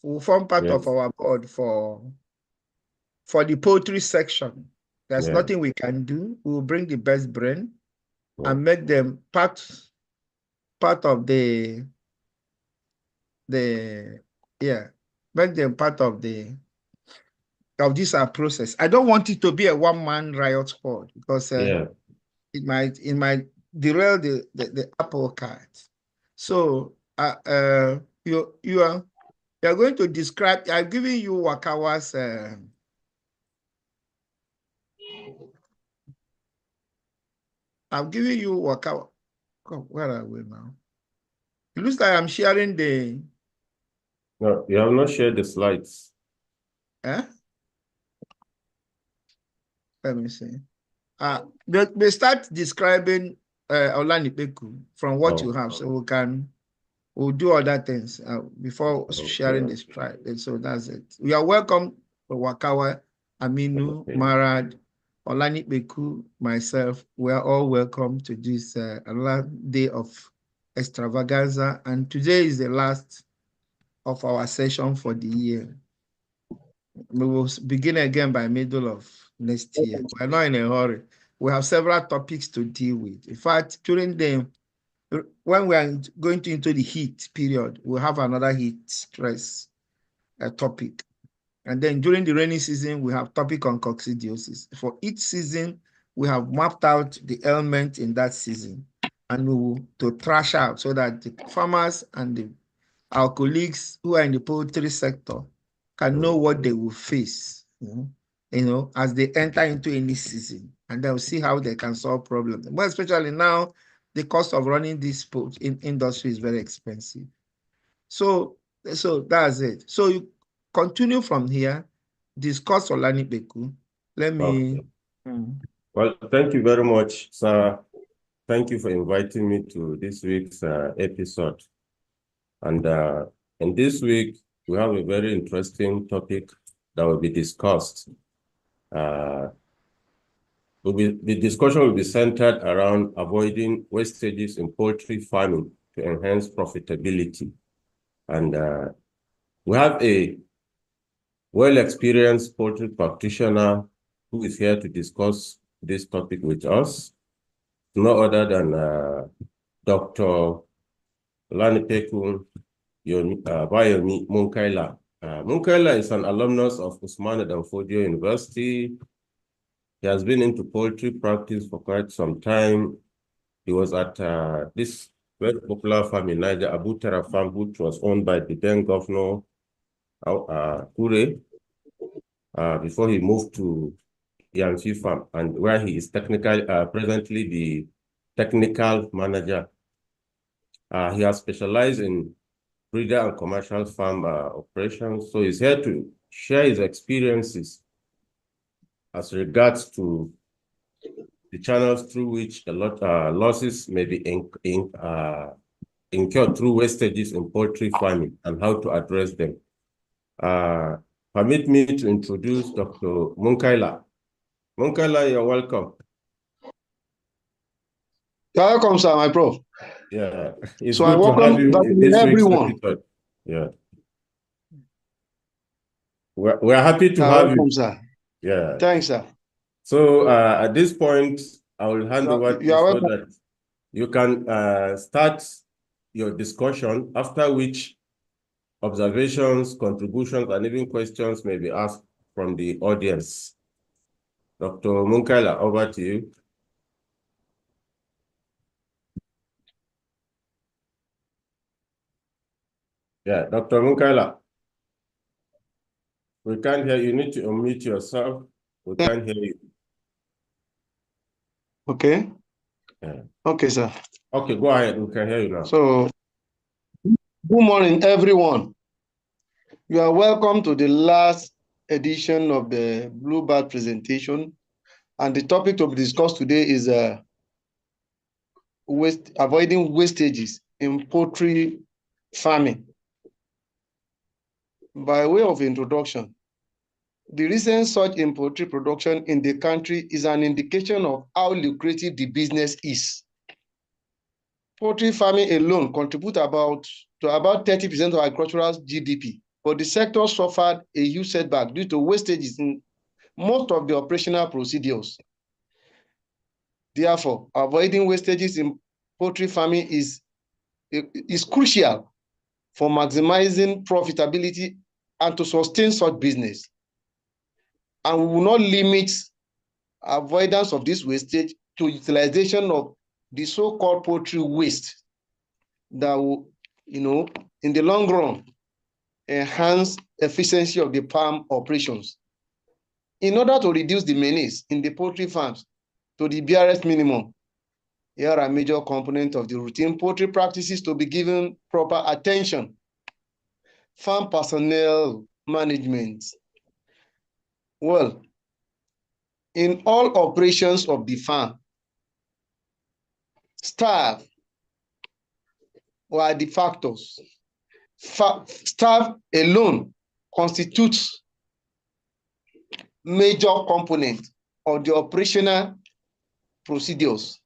will form part of our board for the poultry section. There's nothing we can do. We will bring the best brain and make them part of make them part of this process. I don't want it to be a one-man riot squad because it might derail the apple cart. So you are going to describe. I'm giving you Wakawa's. I'm giving you Wakawa. Where are we now? It looks like I'm sharing the. No, you have not shared the slides. Let me see. They start describing Olanipekun from what you have, so we'll do other things before sharing the slide. And so that's it. You are welcome, Wakawa, Aminu, Marad, Olanipekun, myself. We are all welcome to this another day of extravaganza, and today is the last of our session for the year. We will begin again by middle of next year. We're not in a hurry. We have several topics to deal with. In fact, when we are going into the heat period, we'll have another heat stress topic. And then during the rainy season, we have topic on coccidiosis. For each season, we have mapped out the element in that season and we will to trash out so that the farmers and our colleagues who are in the poultry sector can know what they will face, as they enter into any season, and they'll see how they can solve problems. But especially now, the cost of running this industry is very expensive. So that's it. So you continue from here, discuss Olanipekun. Let me. Well, thank you very much, sir. Thank you for inviting me to this week's episode. And in this week, we have a very interesting topic that will be discussed. The discussion will be centered around avoiding wastages in poultry farming to enhance profitability. And we have a well-experienced poultry practitioner who is here to discuss this topic with us. No other than Dr. Olanipekun Yomi Munkaila. Munkaila is an alumnus of Usman Danfodio University. He has been into poultry practice for quite some time. He was at this very popular farm in Niger, Abu Tara farm, which was owned by the then governor, Kure, before he moved to Yamfi farm, and where he is presently the technical manager. He has specialized in breeder and commercial farm operations. So he's here to share his experiences as regards to the channels through which a lot losses may be incurred through wastages in poultry farming and how to address them. Permit me to introduce Dr. Munkaila. Munkaila, you're welcome. You're welcome, sir, my prof. Yeah, it's so good I welcome to have you in this everyone. week's episode. Yeah. We're happy to have welcome, you. Sir. Yeah. Thanks, sir. So at this point, I will hand over to you so that you can start your discussion, after which observations, contributions, and even questions may be asked from the audience. Dr. Munkaila, over to you. Yeah, Dr. Munkaila. We can't hear you. You need to unmute yourself. We can't hear you. Okay. Yeah. Okay, sir. Okay, go ahead. We can hear you now. So, good morning, everyone. You are welcome to the last edition of the Bluebird presentation. And the topic to be discussed today is avoiding wastages in poultry farming. By way of introduction, the recent surge in poultry production in the country is an indication of how lucrative the business is. Poultry farming alone contributes to about 30% of agricultural GDP but the sector suffered a huge setback due to wastages in most of the operational procedures. Therefore, avoiding wastages in poultry farming is crucial for maximizing profitability and to sustain such business. And we will not limit avoidance of this wastage to utilization of the so-called poultry waste that will, in the long run, enhance efficiency of the farm operations. In order to reduce the menace in the poultry farms to the barest minimum, here are major components of the routine poultry practices to be given proper attention. Farm personnel management. Well, in all operations of the farm, staff are the factors. Staff alone constitutes major component of the operational procedures.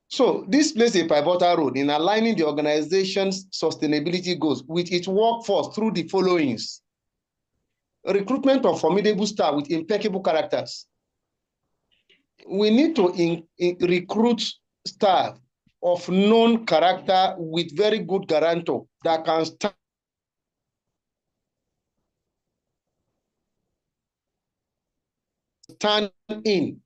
So this plays a pivotal role in aligning the organization's sustainability goals with its workforce through the followings: recruitment of formidable staff with impeccable characters. We need to recruit staff of known character with very good guarantor that can stand in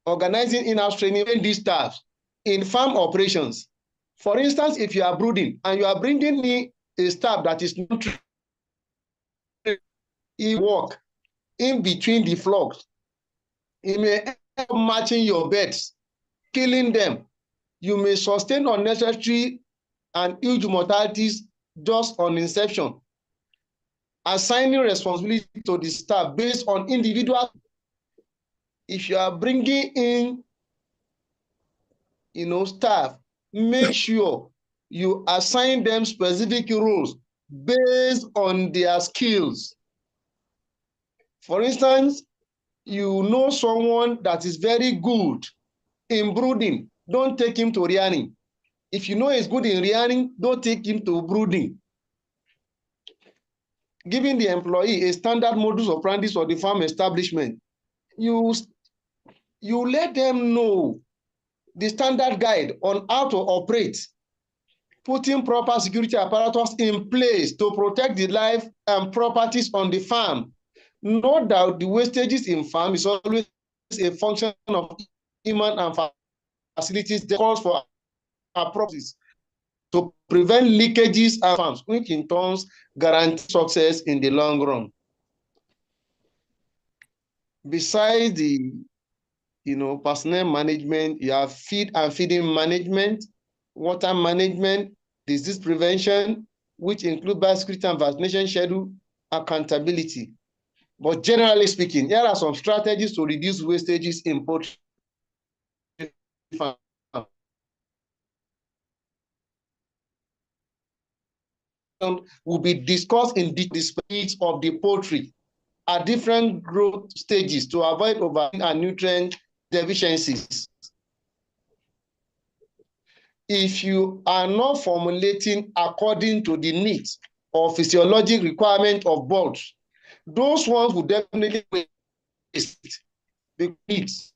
organizing in-house training in these staff in farm operations. For instance, if you are brooding and you are bringing in a staff that is not trained, work in between the flocks, it may end up matching your birds, killing them. You may sustain unnecessary and huge mortalities just on inception. Assigning responsibility to the staff based on individual. If you are bringing in, staff, make sure you assign them specific roles based on their skills. For instance, you know someone that is very good in brooding, don't take him to rearing. If you know he's good in rearing, don't take him to brooding. Giving the employee a standard modus operandi of the farm establishment, you let them know the standard guide on how to operate, putting proper security apparatus in place to protect the life and properties on the farm. Note that the wastages in farm is always a function of human and facilities that calls for our properties to prevent leakages and farms, which in turn guarantee success in the long run. Besides the personnel management, you have feed and feeding management, water management, disease prevention, which include biosecurity and vaccination schedule, accountability. But generally speaking, here are some strategies to reduce wastages in poultry farm. Will be discussed in the speeds of the poultry at different growth stages to avoid overfeeding and nutrient deficiencies. If you are not formulating according to the needs or physiologic requirement of birds, those ones will definitely waste the needs.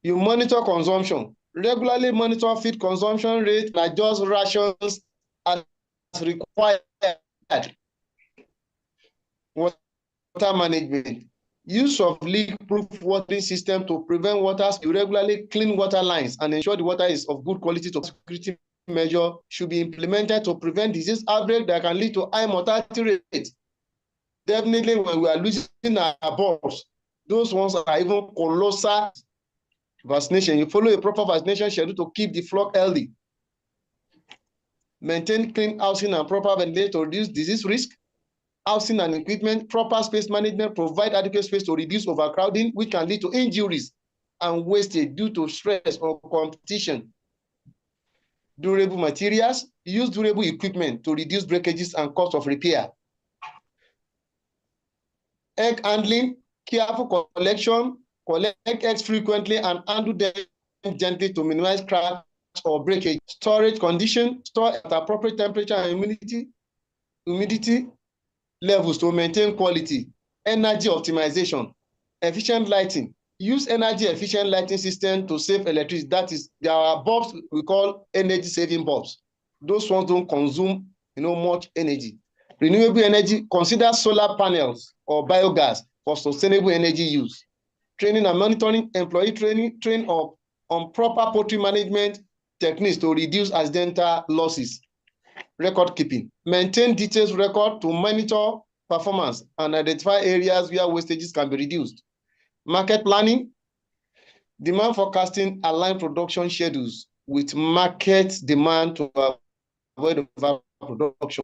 You monitor consumption. Regularly monitor feed consumption rate and adjust rations as required. Water management. Use of leak-proof watering system to prevent water spill. Regularly clean water lines and ensure the water is of good quality. To security measure should be implemented to prevent disease outbreak that can lead to high mortality rate. Definitely, when we are losing our birds, those ones are even colossal. Vaccination. You follow a proper vaccination schedule to keep the flock healthy. Maintain clean housing and proper ventilation to reduce disease risk. Housing and equipment, proper space management, provide adequate space to reduce overcrowding, which can lead to injuries and wastage due to stress or competition. Durable materials, use durable equipment to reduce breakages and cost of repair. Egg handling, careful collection, collect eggs frequently and handle them gently to minimize crack or breakage. Storage condition, store at appropriate temperature and humidity levels to maintain quality. Energy optimization, efficient lighting. Use energy efficient lighting system to save electricity. That is, there are bulbs we call energy saving bulbs. Those ones don't consume much energy. Renewable energy, consider solar panels or biogas for sustainable energy use. Training and monitoring, employee training, train up on proper poultry management techniques to reduce accidental losses. Record keeping, maintain detailed record to monitor performance and identify areas where wastages can be reduced. Market planning, demand forecasting, align production schedules with market demand to avoid overproduction.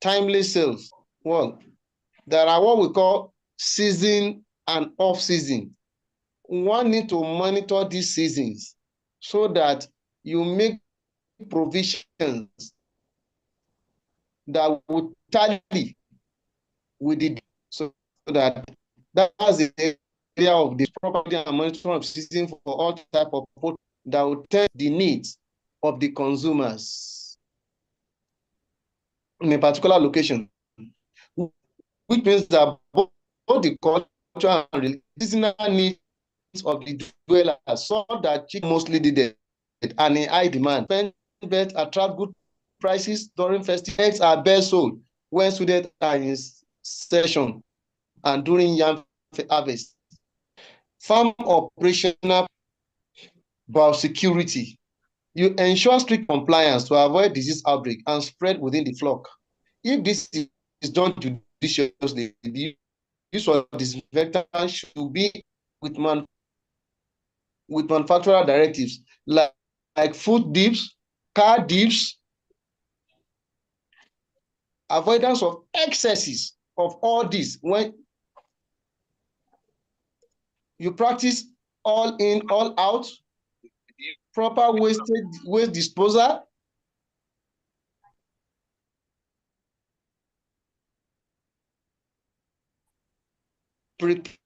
Timely sales, well, there are what we call season and off-season. One need to monitor these seasons so that you make provisions that would tally with the, so that that's the area of the property and monitoring of season for all type of product that will test the needs of the consumers in a particular location, which means that both the cultural and seasonal needs of the dwellers so that chicken mostly needed and in high demand. Birds attract good prices during festive. Eggs are best sold when students are in session and during yam harvest. Farm operational biosecurity. You ensure strict compliance to avoid disease outbreak and spread within the flock. If this is done judiciously, the use of disinfectant should be with manufacturer directives like food dips, car dips, avoidance of excesses of all this. When you practice all in, all out, proper waste disposal, replacement.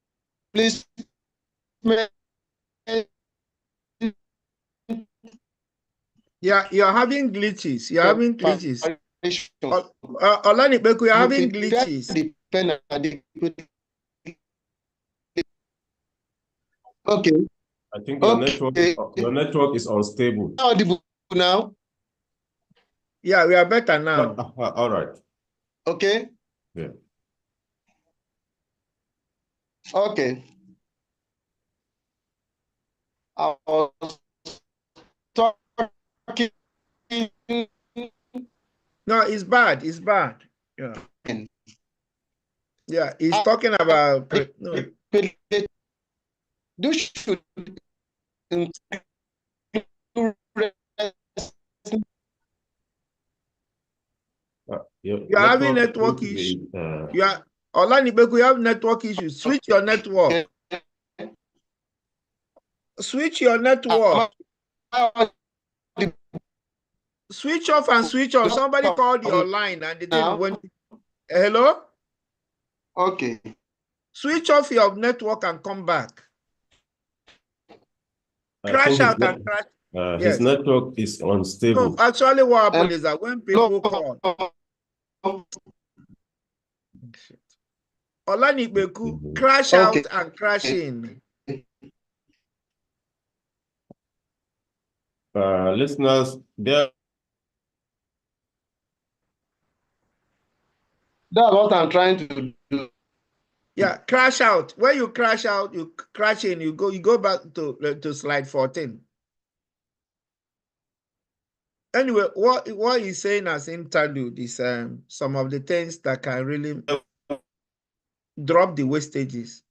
Yeah, you're having glitches. You're having glitches. Olanipekun, you're having glitches. Okay. I think your network is unstable. Audible now? Yeah, we are better now. All right. Okay. Yeah. Okay. I was talking. No, it's bad. It's bad. Yeah. Yeah, he's talking about no. This should You're having network issues. You are Olanipekun, you have network issues. Switch your network. Switch your network. Switch off and switch on. Somebody called your line and they didn't went. Hello? Okay. Switch off your network and come back. Crash out and crash. His network is unstable. No, actually what happened is that when people call Olanipekun, crash out and crash in. Listeners, there. That's what I'm trying to do. Yeah, crash out. When you crash out, you crash in, you go back to slide 14. Anyway, what he's saying as interlude is some of the things that can really drop the wastages.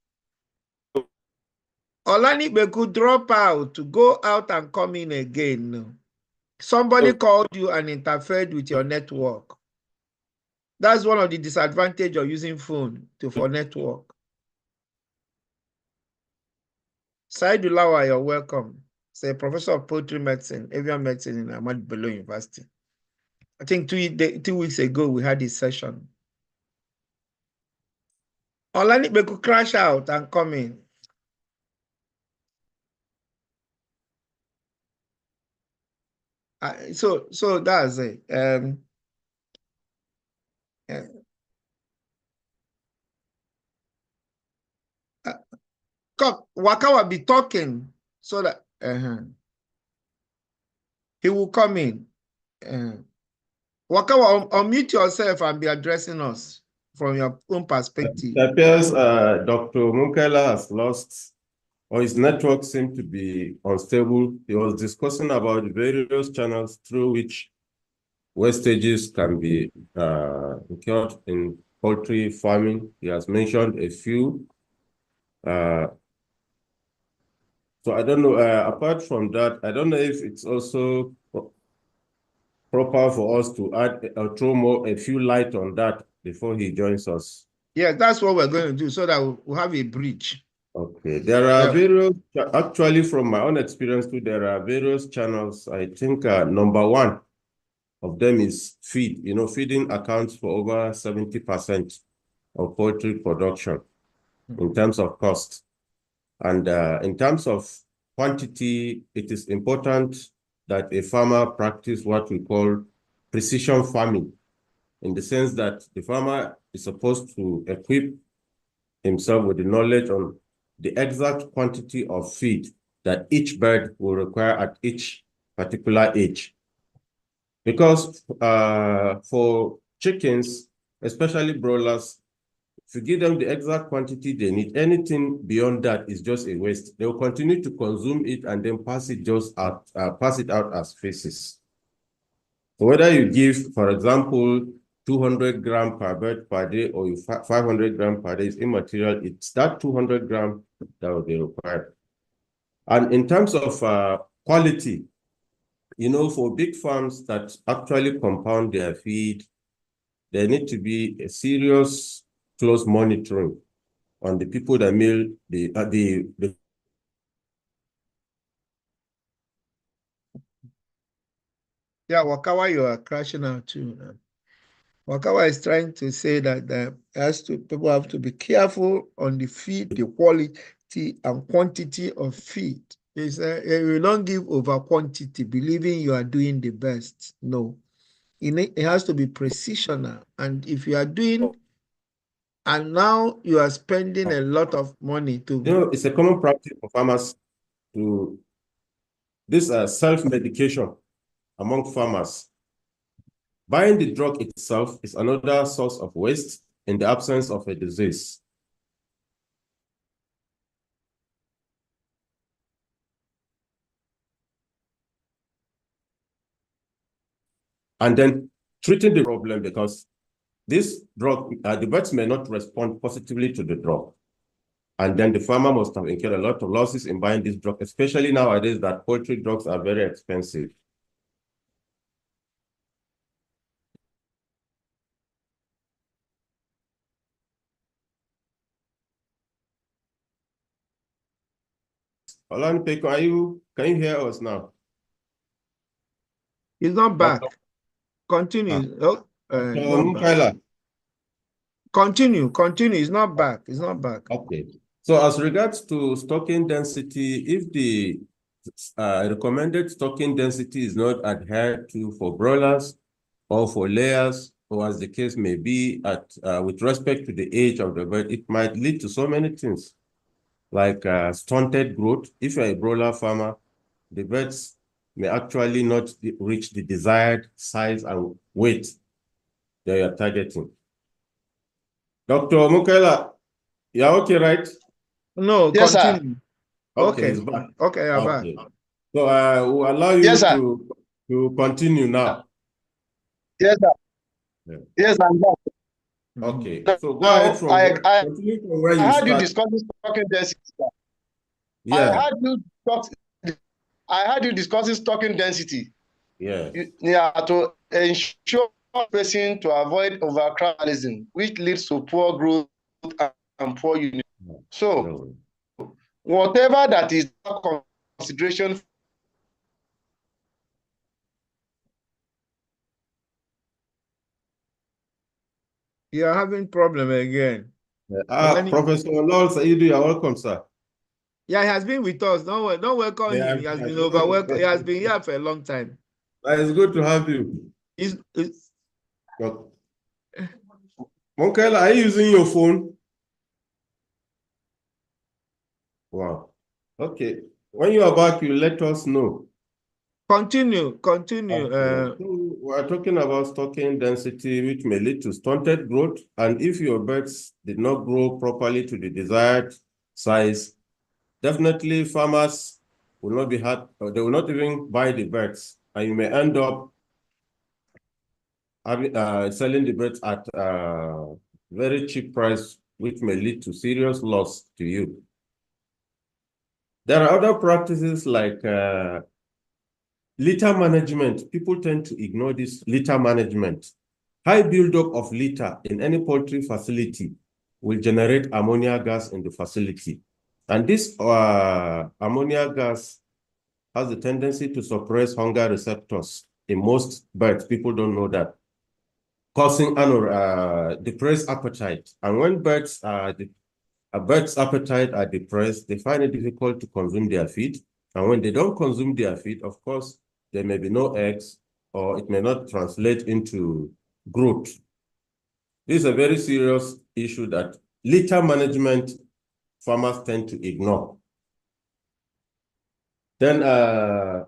Olanipekun drop out to go out and come in again. No. Somebody called you and interfered with your network. That's one of the disadvantages of using phone for network. Saidulawa, you're welcome. Say professor of poultry medicine, avian medicine in Ahmad Bello University. I think 2 weeks ago we had this session. Olanipekun crash out and come in. So that's it. Waka will be talking so that he will come in. Waka will unmute yourself and be addressing us from your own perspective. It appears Dr. Munkela has lost, or his network seemed to be unstable. He was discussing about various channels through which wastages can be incurred in poultry farming. He has mentioned a few. So I don't know, apart from that, I don't know if it's also proper for us to add throw a few light on that before he joins us. Yeah, that's what we're going to do so that we'll have a bridge. Okay, there are various, actually from my own experience too, there are various channels. I think number one of them is feed. You know, feeding accounts for over 70% of poultry production in terms of cost. And in terms of quantity, it is important that a farmer practice what we call precision farming, in the sense that the farmer is supposed to equip himself with the knowledge on the exact quantity of feed that each bird will require at each particular age. Because for chickens, especially broilers, if you give them the exact quantity they need, anything beyond that is just a waste. They will continue to consume it and then pass it out as feces. So whether you give, for example, 200 grams per bird per day or 500 grams per day is immaterial. It's that 200 grams that will be required. And in terms of quality, you know, for big farms that actually compound their feed, there need to be a serious close monitoring on the people that mill the Yeah, Wakawa, you are crashing out too. Wakawa is trying to say that people have to be careful on the feed, the quality and quantity of feed. They say you don't give over quantity, believing you are doing the best. No, it has to be precision. And if you are doing, and now you are spending a lot of money to. You know, it's a common practice for farmers to this self-medication among farmers. Buying the drug itself is another source of waste in the absence of a disease. And then treating the problem, because this drug, the birds may not respond positively to the drug. And then the farmer must have incurred a lot of losses in buying this drug, especially nowadays that poultry drugs are very expensive. Olanipekun, can you hear us now? He's not back. Continue. Not back. Continue. He's not back. He's not back. Okay. So as regards to stocking density, if the recommended stocking density is not adhered to for broilers or for layers, or as the case may be with respect to the age of the bird, it might lead to so many things, like stunted growth. If you're a broiler farmer, the birds may actually not reach the desired size and weight that you're targeting. Dr. Mukela, you're okay, right? No, yes, continue. Sir. Okay, he's back. Okay, you're back. So we'll allow you Yes, to continue now. Yes, sir. Yeah. Yes, I'm back. Okay, so go ahead continue from where you I heard start. you discussing stocking density. Sir. Yeah. I heard you discussing stocking density. Yeah. To ensure person to avoid overcrowding, which leads to poor growth and poor unit. So, whatever that is consideration. You are having problem again. Professor Lol Saidu, you're welcome, sir. Yeah, he has been with us. Don't welcome him. He has been overwhelmed. He has been here for a long time. It's good to have you. It's Monkela, are you using your phone? Wow. Okay. When you are back, you let us know. Continue. We are talking about stocking density, which may lead to stunted growth. And if your birds did not grow properly to the desired size, definitely farmers will not be hard, or they will not even buy the birds. And you may end up selling the birds at a very cheap price, which may lead to serious loss to you. There are other practices like litter management. People tend to ignore this litter management. High buildup of litter in any poultry facility will generate ammonia gas in the facility. And this ammonia gas has a tendency to suppress hunger receptors in most birds. People don't know that, causing depressed appetite. And when a bird's appetite are depressed, they find it difficult to consume their feed. And when they don't consume their feed, of course, there may be no eggs, or it may not translate into growth. This is a very serious issue that litter management farmers tend to ignore. Then the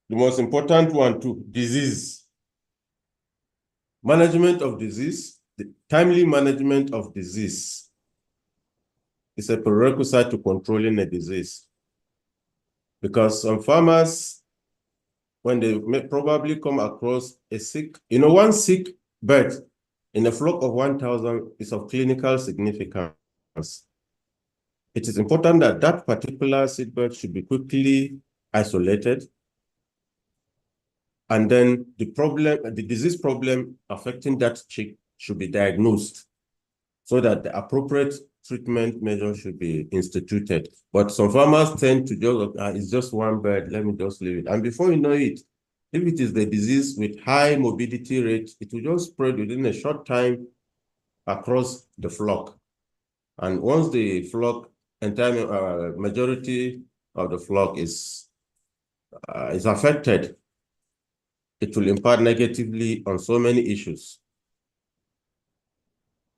most important one too, disease. Management of disease, the timely management of disease is a prerequisite to controlling a disease. Because some farmers, when they may probably come across a sick, one sick bird in a flock of 1,000 is of clinical significance. It is important that that particular sick bird should be quickly isolated. And then the disease problem affecting that chick should be diagnosed so that the appropriate treatment measure should be instituted. But some farmers tend to just, it's just one bird, let me just leave it. And before you know it, if it is the disease with high morbidity rate, it will just spread within a short time across the flock. And once the flock, entire majority of the flock is affected, it will impact negatively on so many issues: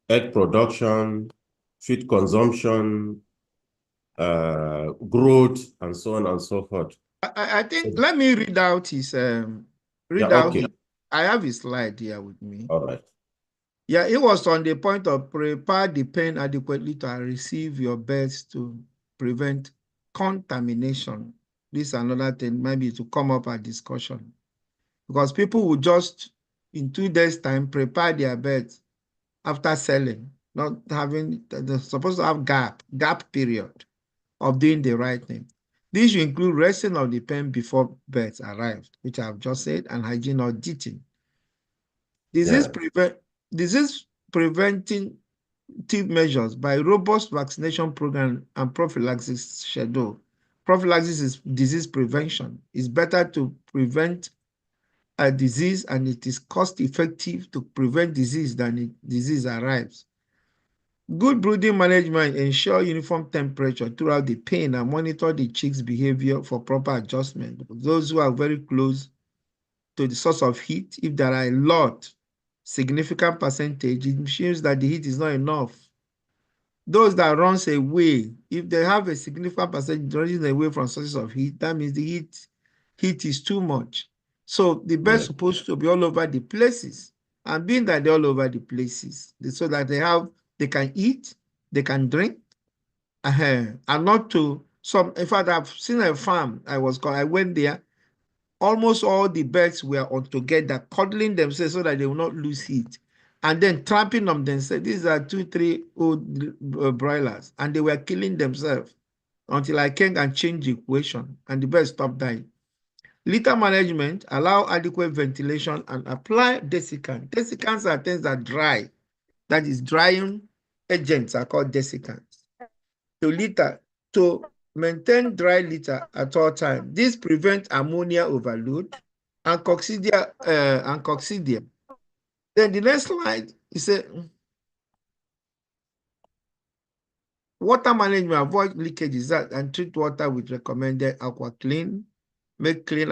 egg production, feed consumption, growth, and so on and so forth. I think let me read out his Okay. I have his slide here with me. All right. Yeah, it was on the point of prepare the pen adequately to receive your birds to prevent contamination. This is another thing, maybe to come up at discussion. Because people will just, in 2 days' time, prepare their birds after selling, not having, they're supposed to have gap period of doing the right thing. This should include resting of the pen before birds arrived, which I've just said, and hygiene auditing. Disease preventing measures by robust vaccination program and prophylaxis schedule. Prophylaxis is disease prevention. It's better to prevent a disease, and it is cost effective to prevent disease than disease arrives. Good brooding management ensure uniform temperature throughout the pen and monitor the chicks' behavior for proper adjustment. Those who are very close to the source of heat, if there are a lot, significant percentage, it means that the heat is not enough. Those that runs away, if they have a significant percentage running away from sources of heat, that means the heat is too much. So the birds supposed to be all over the places. And being that they're all over the places, so that they can eat, they can drink, and not to some. In fact, I've seen a farm. I went there. Almost all the birds were on together, cuddling themselves so that they will not lose heat, and then tramping on themselves. These are 2-3 old broilers, and they were killing themselves until I came and changed the equation, and the birds stopped dying. Litter management, allow adequate ventilation and apply desiccant. Desiccants are things that dry. That is, drying agents are called desiccants. To maintain dry litter at all times. This prevents ammonia overload and coccidia. Then the next slide is water management, avoid leakages and treat water with recommended aqua clean. make clean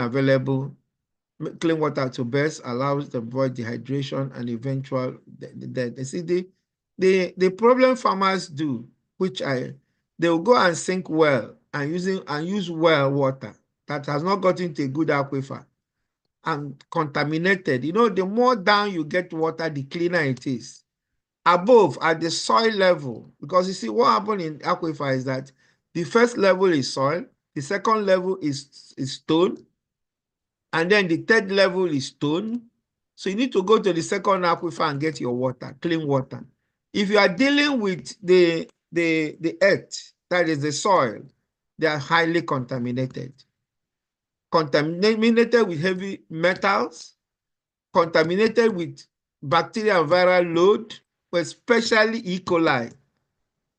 water to birds, allows the avoid dehydration and eventual death. You see, the problem farmers do, they will go and sink well and use well water that has not gotten to a good aquifer and contaminated. You know, the more down you get water, the cleaner it is. Above, at the soil level, because you see what happened in aquifer is that the first level is soil, the second level is stone, and then the third level is stone. So you need to go to the second aquifer and get your water, clean water. If you are dealing with the earth, that is the soil, they are highly contaminated. Contaminated with heavy metals, contaminated with bacterial and viral load, especially E. coli.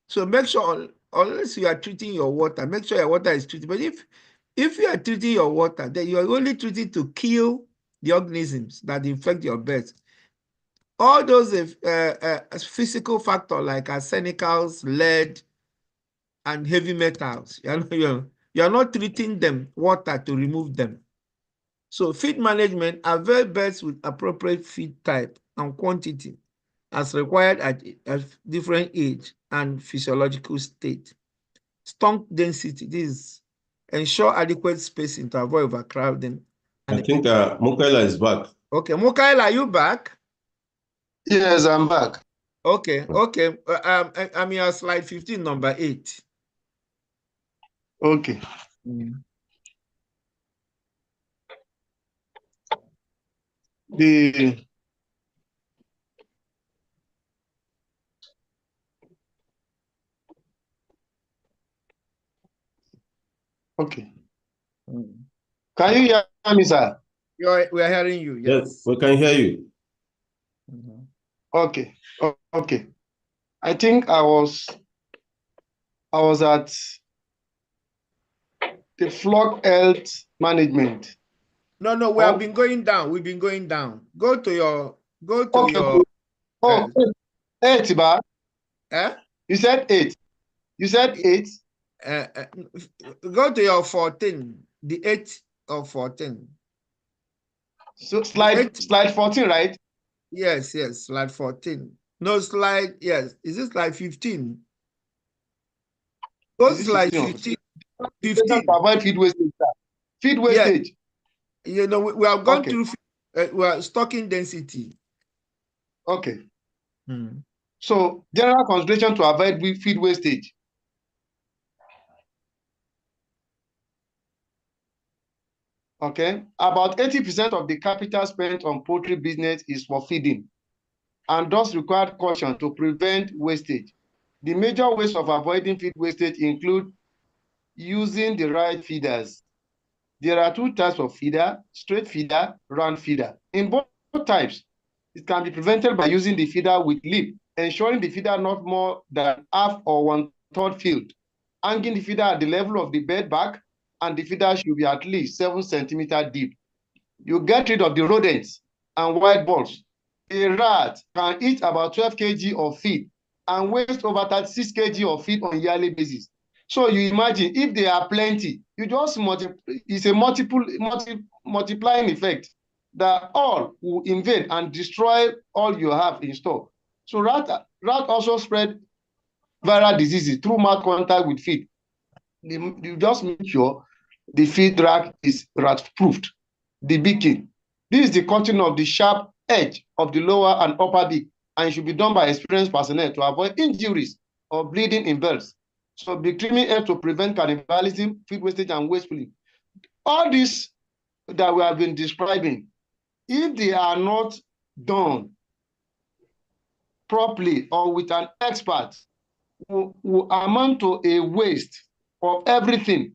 So make sure, unless you are treating your water, make sure your water is treated. But if you are treating your water, then you are only treating to kill the organisms that infect your beds. All those physical factors like arsenicals, lead, and heavy metals, you are not treating them water to remove them. So feed management, avail beds with appropriate feed type and quantity as required at different age and physiological state. Stock density, this is ensure adequate spacing to avoid overcrowding. I think Mukaila is back. Okay, Mukaila, are you back? Yes, I'm back. Okay. I'm your slide 15, number 8. Okay. Okay. Can you hear me, sir? We are hearing you. Yes, we can hear you. Okay. Okay. I think I was at the flock health management. No, we have been going down. We've been going down. Go to your. Oh, 8, ba? Eh? You said 8. You said 8. Go to your 14. The 8 of 14. So slide 14, right? Yes, slide 14. No, slide, yes. Is it slide 15? Go to slide 15. 15. Avoid feed wastage. Feed wastage. Yes. You know, we have gone through we are stocking density. Okay. So general consideration to avoid feed wastage. Okay. About 80% of the capital spent on poultry business is for feeding, and thus required caution to prevent wastage. The major ways of avoiding feed wastage include using the right feeders. There are 2 types of feeder: straight feeder, round feeder. In both types, it can be prevented by using the feeder with lip, ensuring the feeder not more than half or 1/3 filled, hanging the feeder at the level of the bed back, and the feeder should be at least 7 centimeters deep. You get rid of the rodents and white balls. A rat can eat about 12 kg of feed and waste over 36 kg of feed on a yearly basis. So you imagine if there are plenty, you just it's a multiplying effect that all will invade and destroy all you have in store. So rat also spread viral diseases through mouth contact with feed. You just make sure the feed rack is rat-proofed. The beaking. This is the cutting of the sharp edge of the lower and upper beak, and it should be done by experienced personnel to avoid injuries or bleeding in birds. So beak trimming helps to prevent cannibalism, feed wastage, and wastefully. All this that we have been describing, if they are not done properly or with an expert, will amount to a waste of everything,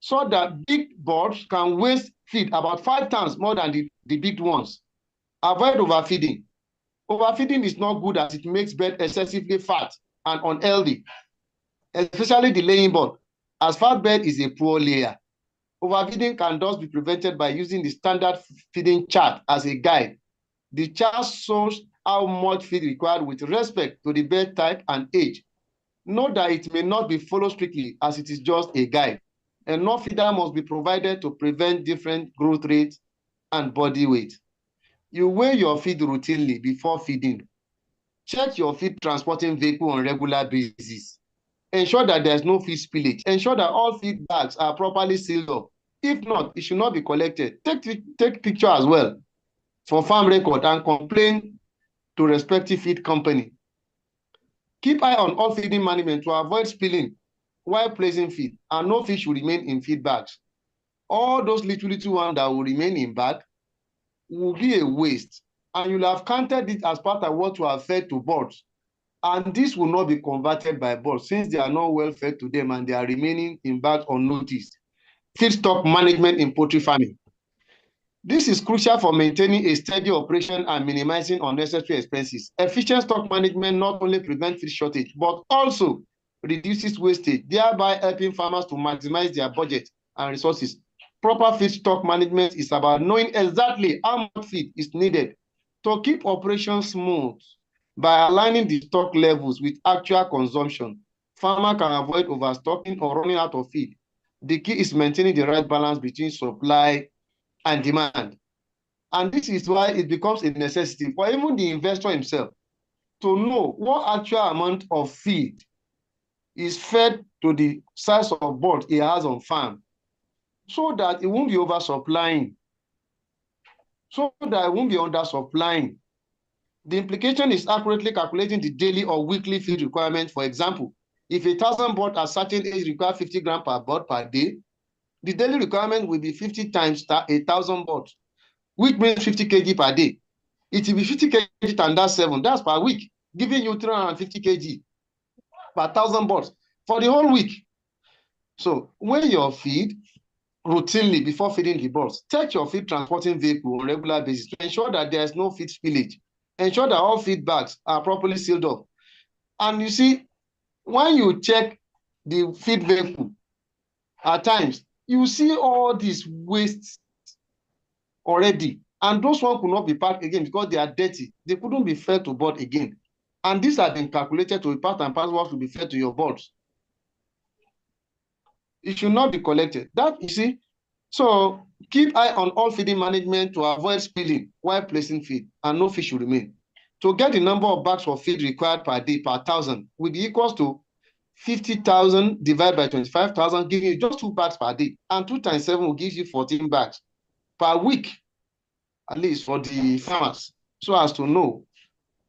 so that big birds can waste feed about 5 times more than the big ones. Avoid overfeeding. Overfeeding is not good as it makes bird excessively fat and unhealthy, especially the laying bird, as fat bird is a poor layer. Overfeeding can thus be prevented by using the standard feeding chart as a guide. The chart shows how much feed required with respect to the bird type and age. Note that it may not be followed strictly as it is just a guide. Enough feeder must be provided to prevent different growth rates and body weight. You weigh your feed routinely before feeding. Check your feed transporting vehicle on regular basis. Ensure that there's no feed spillage. Ensure that all feed bags are properly sealed up. If not, it should not be collected. Take picture as well for farm record and complain to respective feed company. Keep eye on all feeding management to avoid spilling while placing feed, and no fish will remain in feed bags. All those little ones that will remain in bag will be a waste, and you'll have counted it as part of what you have fed to birds. And this will not be converted by birds since they are not well fed to them and they are remaining in bags unnoticed. Feedstock management in poultry farming. This is crucial for maintaining a steady operation and minimizing unnecessary expenses. Efficient stock management not only prevents feed shortage, but also reduces wastage, thereby helping farmers to maximize their budget and resources. Proper feed stock management is about knowing exactly how much feed is needed to keep operations smooth. By aligning the stock levels with actual consumption, farmer can avoid overstocking or running out of feed. The key is maintaining the right balance between supply and demand. And this is why it becomes a necessity for even the investor himself to know what actual amount of feed is fed to the size of bird he has on farm, so that it won't be oversupplying, so that it won't be undersupplying. The implication is accurately calculating the daily or weekly feed requirement. For example, if 1,000 birds at certain age require 50 grams per bird per day, the daily requirement will be 50 times 1,000 birds, which means 50 kg per day. It will be 50 kg times that 7, that's per week, giving you 350 kg per 1,000 birds for the whole week. So weigh your feed routinely before feeding the birds. Check your feed transporting vehicle on a regular basis to ensure that there is no feed spillage. Ensure that all feed bags are properly sealed up. And you see, when you check the feed vehicle, at times, you see all these wastes already. And those ones could not be packed again because they are dirty. They couldn't be fed to bird again. And these have been calculated to be part and parcel what to be fed to your birds. It should not be collected. That, you see, so keep eye on all feeding management to avoid spilling while placing feed, and no fish should remain. To get the number of bags of feed required per day per 1,000 will be equals to 50,000 divided by 25,000, giving you just 2 bags per day. And 2 times 7 will give you 14 bags per week, at least for the farmers, so as to know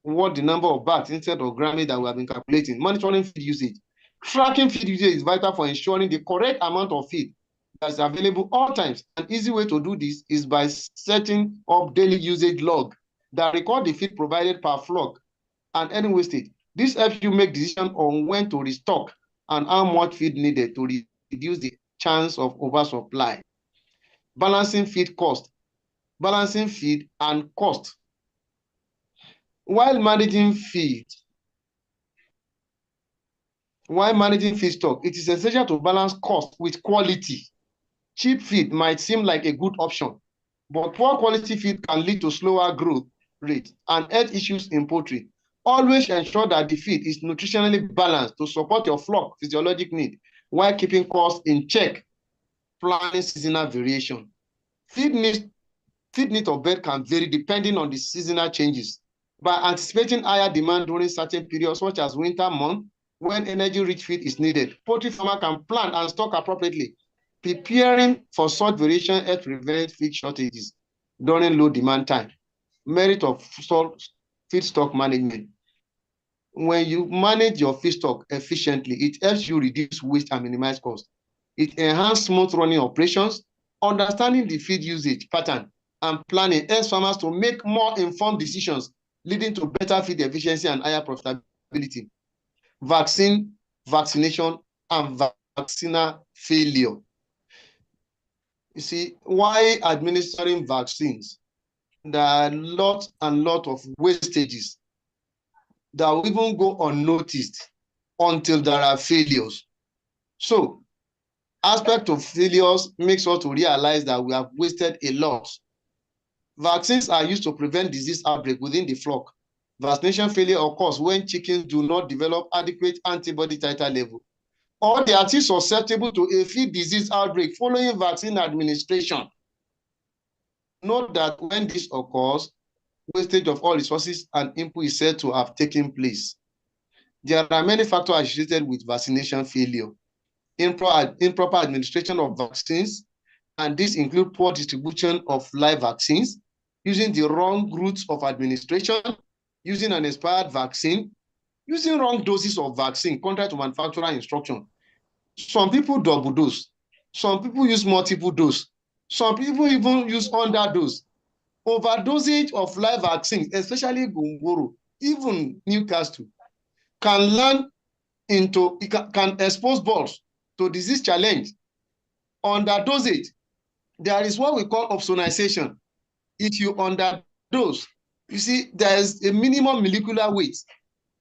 what the number of bags instead of grammage that we have been calculating. Monitoring feed usage. Tracking feed usage is vital for ensuring the correct amount of feed that's available all times. An easy way to do this is by setting up daily usage log that record the feed provided per flock and any wastage. This helps you make decisions on when to restock and how much feed needed to reduce the chance of oversupply. Balancing feed cost. Balancing feed and cost. While managing feed stock, it is essential to balance cost with quality. Cheap feed might seem like a good option, but poor quality feed can lead to slower growth rate and health issues in poultry. Always ensure that the feed is nutritionally balanced to support your flock physiologic need while keeping costs in check. Planning seasonal variation. Feed need of bird can vary depending on the seasonal changes. By anticipating higher demand during certain periods, such as winter month, when energy-rich feed is needed, poultry farmer can plan and stock appropriately. Preparing for such variation helps prevent feed shortages during low demand time. Merit of feed stock management. When you manage your feed stock efficiently, it helps you reduce waste and minimize cost. It enhances smooth running operations. Understanding the feed usage pattern and planning helps farmers to make more informed decisions, leading to better feed efficiency and higher profitability. Vaccination, and vacciner failure. You see, why administering vaccines? There are lots and lots of wastages that will even go unnoticed until there are failures. So, aspect of failures makes us to realize that we have wasted a lot. Vaccines are used to prevent disease outbreak within the flock. Vaccination failure occurs when chickens do not develop adequate antibody titer level or they are still susceptible to a feed disease outbreak following vaccine administration. Note that when this occurs, wastage of all resources and input is said to have taken place. There are many factors associated with vaccination failure. Improper administration of vaccines, and this includes poor distribution of live vaccines, using the wrong routes of administration, using an expired vaccine, using wrong doses of vaccine contrary to manufacturer instruction. Some people double dose. Some people use multiple dose. Some people even use underdose. Overdosage of live vaccines, especially Gunguru, even Newcastle, can expose birds to disease challenge. Underdosage, there is what we call opsonization. If you underdose, you see, there is a minimum molecular weight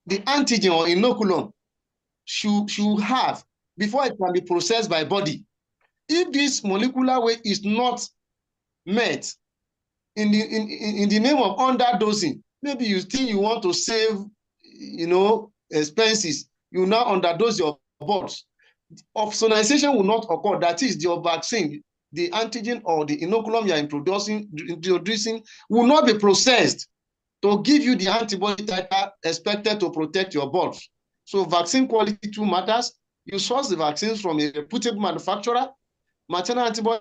the antigen or inoculum should have before it can be processed by body. If this molecular weight is not met in the name of underdosing, maybe you think you want to save, expenses, you now underdose your birds. Opsonization will not occur. That is, your vaccine, the antigen or the inoculum you are introducing will not be processed to give you the antibody titer expected to protect your birds. So vaccine quality too matters. You source the vaccines from a reputable manufacturer. Maternal antibody,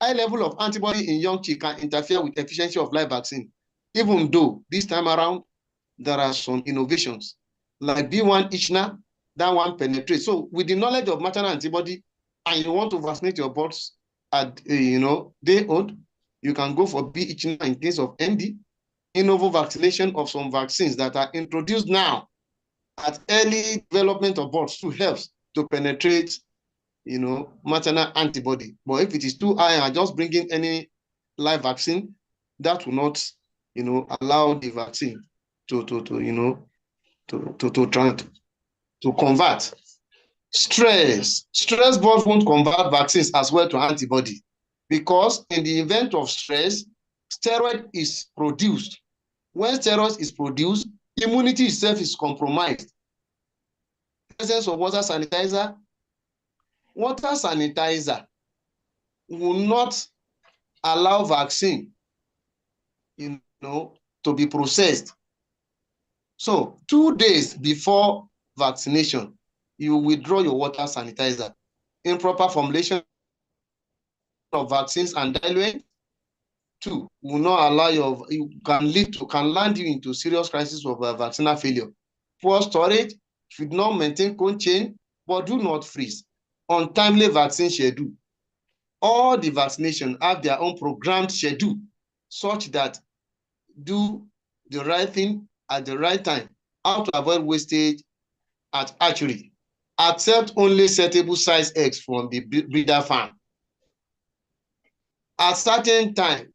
high level of antibody in young chick can interfere with efficiency of live vaccine. Even though this time around, there are some innovations like B1 Ichna, that one penetrates. So with the knowledge of maternal antibody and you want to vaccinate your birds at, day old, you can go for B Ichna in case of MD. Innovo vaccination of some vaccines that are introduced now at early development of birds to help to penetrate, maternal antibody. But if it is too high and just bringing any live vaccine, that will not, allow the vaccine to convert. Stress birds won't convert vaccines as well to antibody because in the event of stress, steroid is produced. When steroid is produced, immunity itself is compromised. Presence of water sanitizer will not allow vaccine, to be processed. So 2 days before vaccination, you withdraw your water sanitizer. Improper formulation of vaccines and diluent, too, will not allow can land you into serious crisis of vaccinal failure. Poor storage, should not maintain cold chain, but do not freeze. Untimely vaccine schedule. All the vaccination have their own programmed schedule, such that do the right thing at the right time. How to avoid wastage at hatchery. Accept only settable size eggs from the breeder farm. At certain time,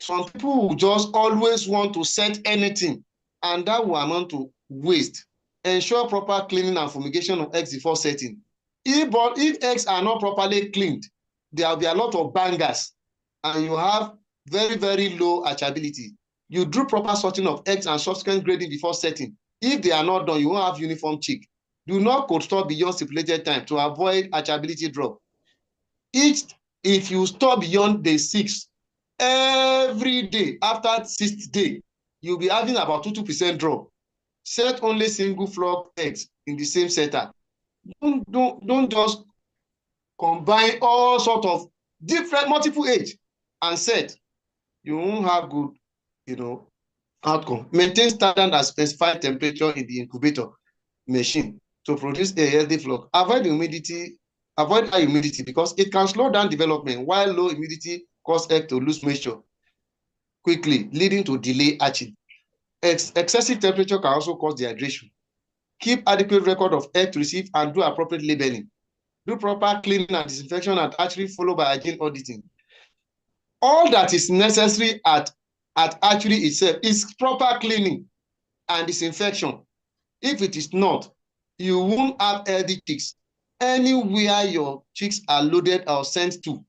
some people will just always want to set anything, and that will amount to waste. Ensure proper cleaning and fumigation of eggs before setting. If eggs are not properly cleaned, there will be a lot of bangers, and you have very, very low hatchability. You do proper sorting of eggs and subsequent grading before setting. If they are not done, you won't have uniform chick. Do not cold store beyond stipulated time to avoid hatchability drop. If you store beyond day 6, every day after 6th day, you'll be having about 2% drop. Set only single flock eggs in the same setup. Don't just combine all sorts of different multiple age and set. You won't have good, outcome. Maintain standard and specified temperature in the incubator machine to produce a healthy flock. Avoid high humidity because it can slow down development, while low humidity cause egg to lose moisture quickly, leading to delay hatching. Excessive temperature can also cause dehydration. Keep adequate record of egg to receive and do appropriate labeling. Do proper cleaning and disinfection at hatchery, followed by hygiene auditing. All that is necessary at hatchery itself is proper cleaning and disinfection. If it is not, you won't have healthy chicks. Anywhere your chicks are loaded or sent to,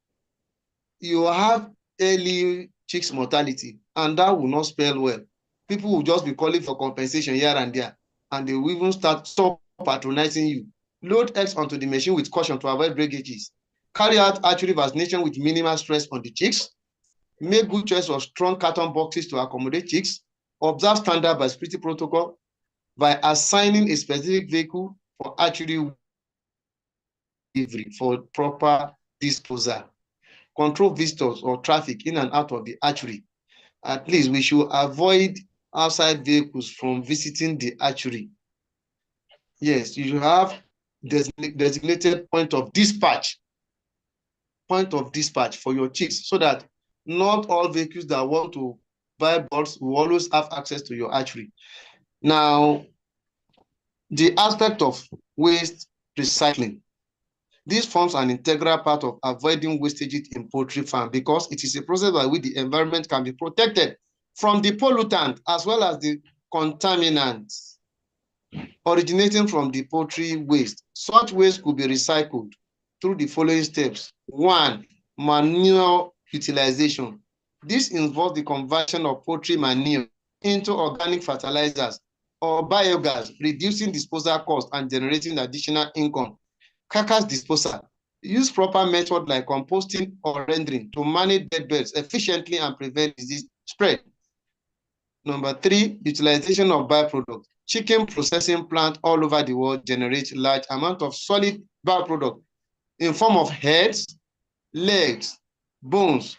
you have early chicks mortality, and that will not spell well. People will just be calling for compensation here and there, and they will even stop patronizing you Load eggs onto the machine with caution to avoid breakages. Carry out archery vaccination with minimal stress on the chicks. Make good choice of strong carton boxes to accommodate chicks. Observe standard biosecurity protocol by assigning a specific vehicle for archery delivery for proper disposal. Control visitors or traffic in and out of the archery. At least we should avoid outside vehicles from visiting the archery. Yes, you should have designated point of dispatch for your chicks, so that not all vehicles that want to buy birds will always have access to your archery. Now, the aspect of waste recycling. This forms an integral part of avoiding wastages in poultry farm, because it is a process by which the environment can be protected from the pollutant as well as the contaminants originating from the poultry waste. Such waste could be recycled through the following steps. 1, manure utilization. This involves the conversion of poultry manure into organic fertilizers or biogas, reducing disposal costs and generating additional income. Carcass disposal. Use proper method like composting or rendering to manage dead birds efficiently and prevent disease spread. Number 3, utilization of byproduct. Chicken processing plants all over the world generate large amount of solid byproduct in form of heads, legs, bones,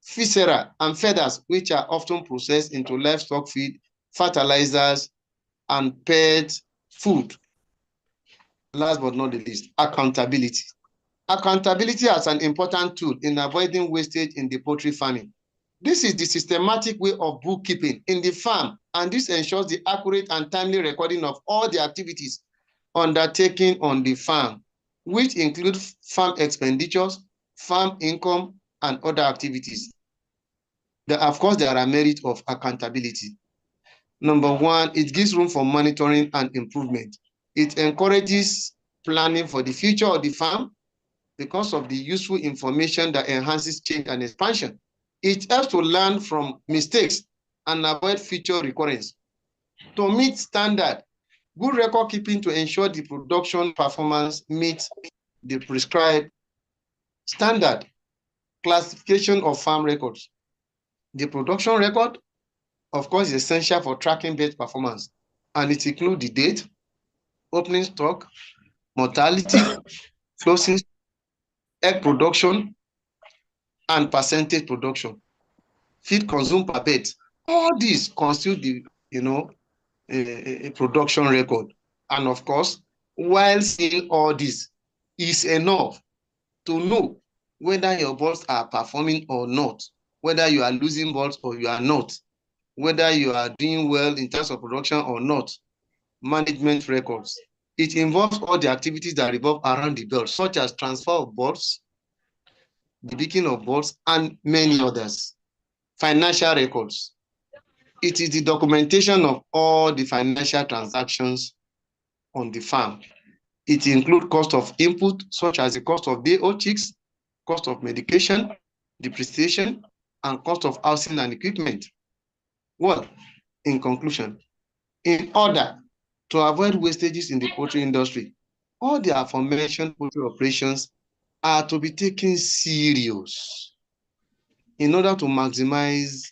viscera, and feathers, which are often processed into livestock feed, fertilizers, and pet food. Last but not the least, accountability. Accountability as an important tool in avoiding wastage in the poultry farming. This is the systematic way of bookkeeping in the farm, and this ensures the accurate and timely recording of all the activities undertaken on the farm, which include farm expenditures, farm income, and other activities. Of course, there are merits of accountability. Number 1, it gives room for monitoring and improvement. It encourages planning for the future of the farm because of the useful information that enhances change and expansion. It helps to learn from mistakes and avoid future recurrence. To meet standard, good record keeping to ensure the production performance meets the prescribed standard. Classification of farm records. The production record, of course, is essential for tracking bird performance, and it includes the date, opening stock, mortality, closing, egg production, and percentage production. Feed consumed per bird. All these constitute the a production record. And of course, while seeing all this is enough to know whether your birds are performing or not, whether you are losing birds or you are not, whether you are doing well in terms of production or not. Management records. It involves all the activities that revolve around the bird, such as transfer of birds, the picking of birds, and many others. Financial records. It is the documentation of all the financial transactions on the farm. It includes cost of input, such as the cost of day-old chicks, cost of medication, depreciation, and cost of housing and equipment. Well, in conclusion, in order to avoid wastages in the poultry industry, all the aforementioned poultry operations are to be taken serious in order to maximize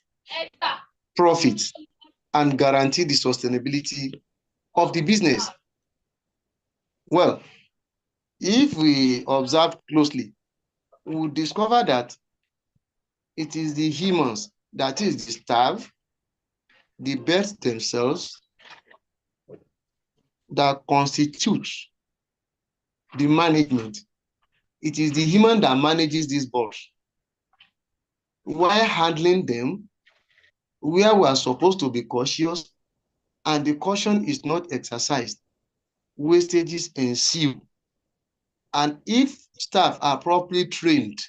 profits and guarantee the sustainability of the business. Well, if we observe closely, we will discover that it is the humans, that is the staff, the birds themselves, that constitute the management. It is the human that manages these birds. While handling them, where we are supposed to be cautious, and the caution is not exercised, wastages ensue. And if staff are properly trained,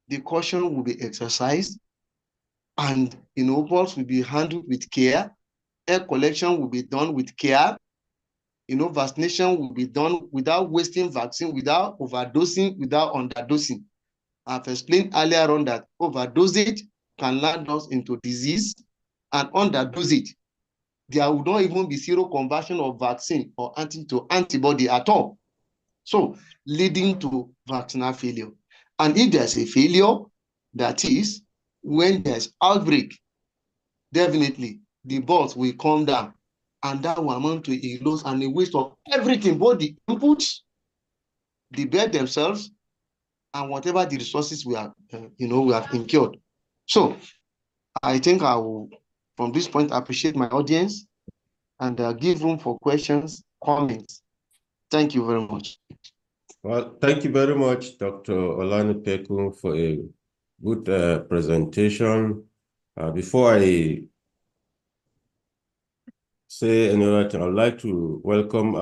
the caution will be exercised, and birds will be handled with care. Egg collection will be done with care. Vaccination will be done without wasting vaccine, without overdosing, without underdosing. I've explained earlier on that overdosage can land us into disease, and underdosage, there will not even be zero conversion of vaccine or antibody at all. So leading to vaccinal failure. And if there's a failure, that is when there's outbreak, definitely the birds will come down, and that will amount to a loss and a waste of everything, both the inputs, the bird themselves, and whatever the resources we have, we have incurred. So I think I will, from this point, appreciate my audience and give room for questions, comments. Thank you very much. Well, thank you very much, Dr. Olanipekun, for a good presentation. Before I say another thing, I'd like to welcome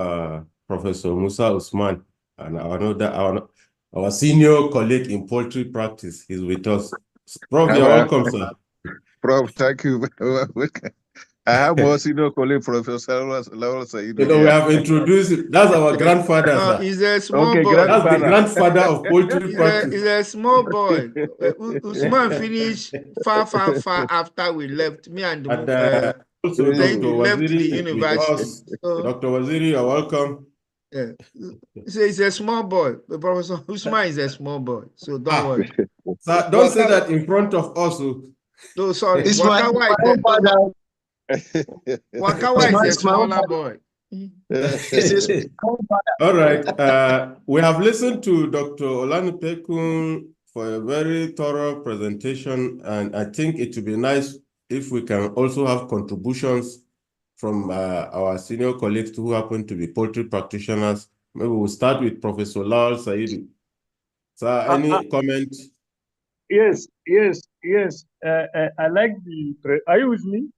Professor Musa Usman and our senior colleague in poultry practice. He's with us. Prof, you're welcome, sir. Prof, thank you. I have more senior colleague, Professor Laura Said. You know, we have introduced, that's our grandfather, sir. He's a small boy. That's the grandfather of poultry practice. He's a small boy. Usman finished far after we left. Me and also Dr. left the Waziri university. So, Dr. Waziri, you're welcome. Yeah. So he's a small boy. Professor Usman is a small boy. So don't worry. Sir, don't say that in front of us. No, sorry. It's Wakawa is a smaller boy. All right. We have listened to Dr. Olanipekun for a very thorough presentation, and I think it would be nice if we can also have contributions from our senior colleagues who happen to be poultry practitioners. Maybe we'll start with Professor Lal Saidu. Sir, any comment? Yes. I like are you with me?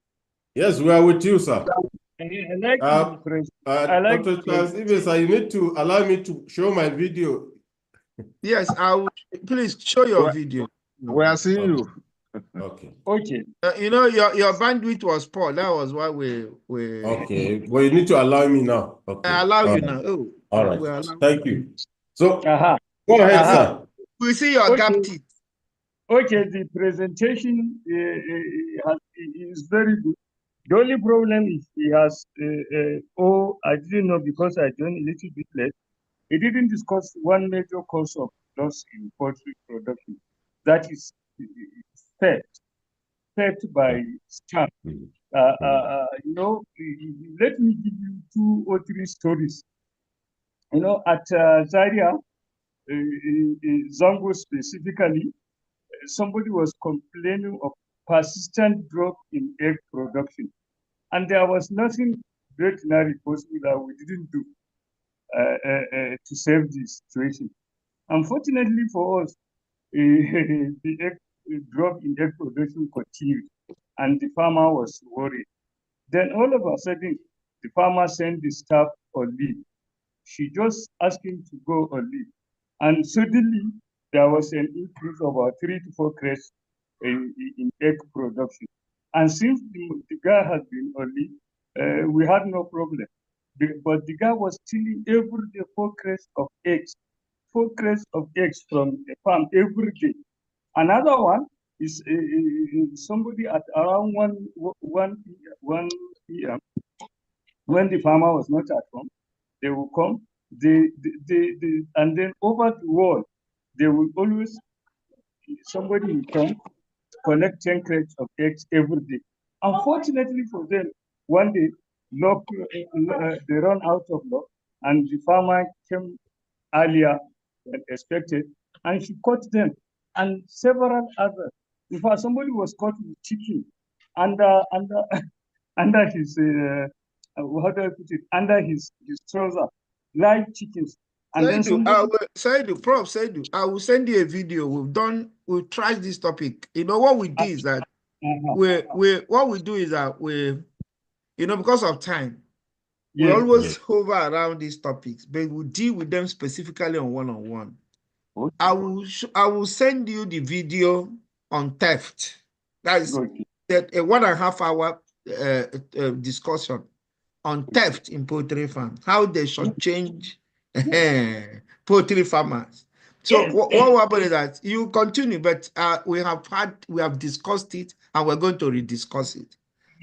Yes, we are with you, sir. I like Dr. Charles Ibesa, you need to allow me to show my video. Yes, I will. Please show your video. We are seeing you. Okay. Your bandwidth was poor. That was why we. Okay, well, you need to allow me now. Okay. I allow you now. Oh, all right. Thank you. So, go ahead, sir. We see your gap teeth. Okay, the presentation is very good. The only problem is he has, I didn't know because I joined a little bit late. He didn't discuss one major cause of loss in poultry production. That is theft by scam. Let me give you 2 or 3 stories. At Zaria, Zango specifically, somebody was complaining of persistent drop in egg production. And there was nothing veterinary possible that we didn't do to save the situation. Unfortunately for us, the drop in egg production continued, and the farmer was worried. Then all of a sudden, the farmer sent the staff on leave. She just asked him to go on leave. And suddenly, there was an increase of about 3 to 4 crates in egg production. And since the guy has been on leave, we had no problem. But the guy was stealing every day 4 crates of eggs. 4 crates of eggs from the farm every day. Another one is somebody at around 1 p.m. when the farmer was not at home. They will come, and then over the wall, they will always, somebody will come, collect 10 crates of eggs every day. Unfortunately for them, one day, they run out of luck, and the farmer came earlier than expected, and she caught them, and several others. In fact, somebody was caught with chicken under his, how do I put it, under his trouser, live chickens. And Prof, I will send you a video. We've tried this topic. What we do is that what we do is that because of time, we always hover around these topics, but we deal with them specifically on one-on-one. Okay. I will send you the video on theft. That is that a 1.5 hour discussion on theft in poultry farms, how they should change poultry farmers. So what will happen is that you continue, but we have discussed it, and we're going to rediscuss it.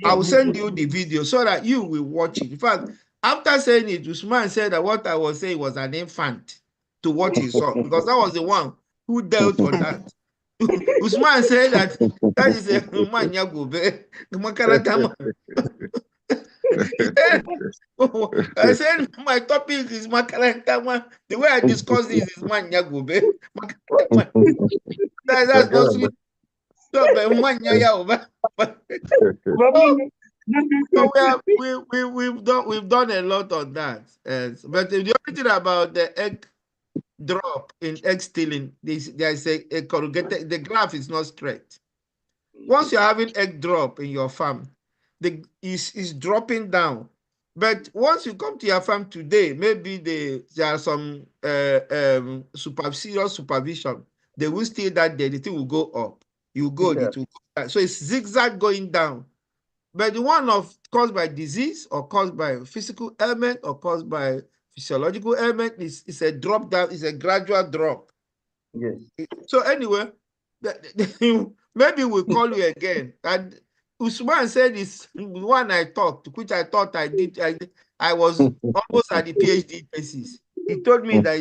I will send you the video so that you will watch it. In fact, After saying it, Usman said that what I was saying was an infant to what he saw, because that was the one who dealt on that. Usman said that is a man yagobe. I said my topic is Makaranta. The way I discuss this is man yagobe. That's not sweet. So, we've done a lot on that. But the only thing about the egg drop in egg stealing, there's a corrugated, the graph is not straight. Once you're having egg drop in your farm, is dropping down. But once you come to your farm today, maybe there are some serious supervision. They will still that day, the thing will go up. You go, it will go down. So it's zigzag going down. But the one caused by disease or caused by physical element or caused by physiological element is a drop down, is a gradual drop. Yes. So anyway, maybe we'll call you again. And Usman said this one I talked, which I thought I did. I was almost at the PhD thesis. He told me that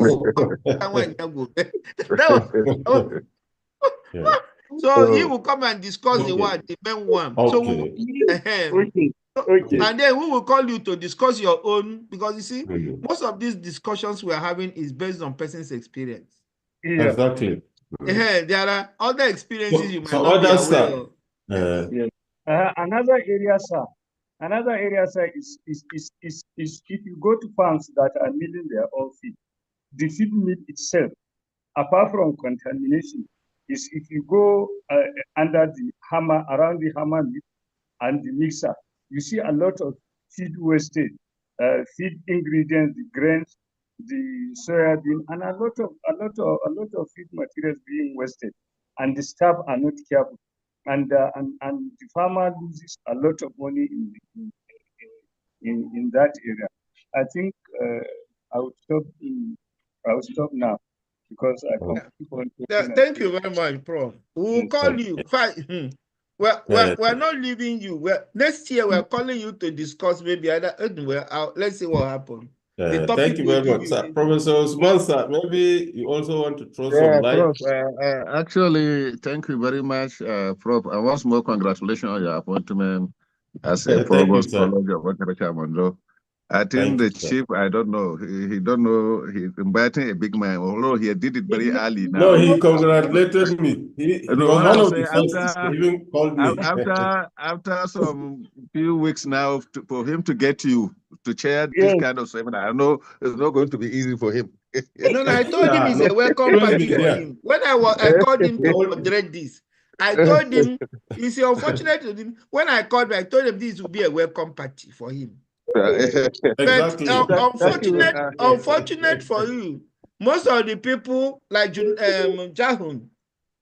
so he will come and discuss the main one. Okay. And then we will call you to discuss your own, because you see, most of these discussions we are having is based on person's experience. Yeah. Exactly. There are other experiences you might so not be aware of. Another area, sir. Another area, sir, is if you go to farms that are milling their own feed, the feed mill itself, apart from contamination, is if you go under the hammer, around the hammer mill and the mixer, you see a lot of feed wastage, feed ingredients, the grains, the soybean, and a lot of feed materials being wasted, and the staff are not careful, and the farmer loses a lot of money in that area. I think I will stop now, because I can keep on talking. Thank you very much, Prof. We'll call you. We're not leaving you. Next year we're calling you to discuss maybe either. Let's see what happens. Thank you very much, sir. Professor Osman, sir, maybe you also want to throw some light. Prof, actually, thank you very much, Prof. And once more, congratulations on your appointment as a provost college of agriculture, Monroe. I think the chief, I don't know, he don't know, he's inviting a big man, although he did it very early now. No, he congratulated me. He was one of the first to even call me. After some few weeks now, for him to get you to chair this kind of seminar, I know it's not going to be easy for him. No, I told him it's a welcome party for him. When I called him to moderate this, I told him, it's unfortunate. When I called him, I told him this would be a welcome party for him. Exactly. But unfortunate for you, most of the people like Jahun,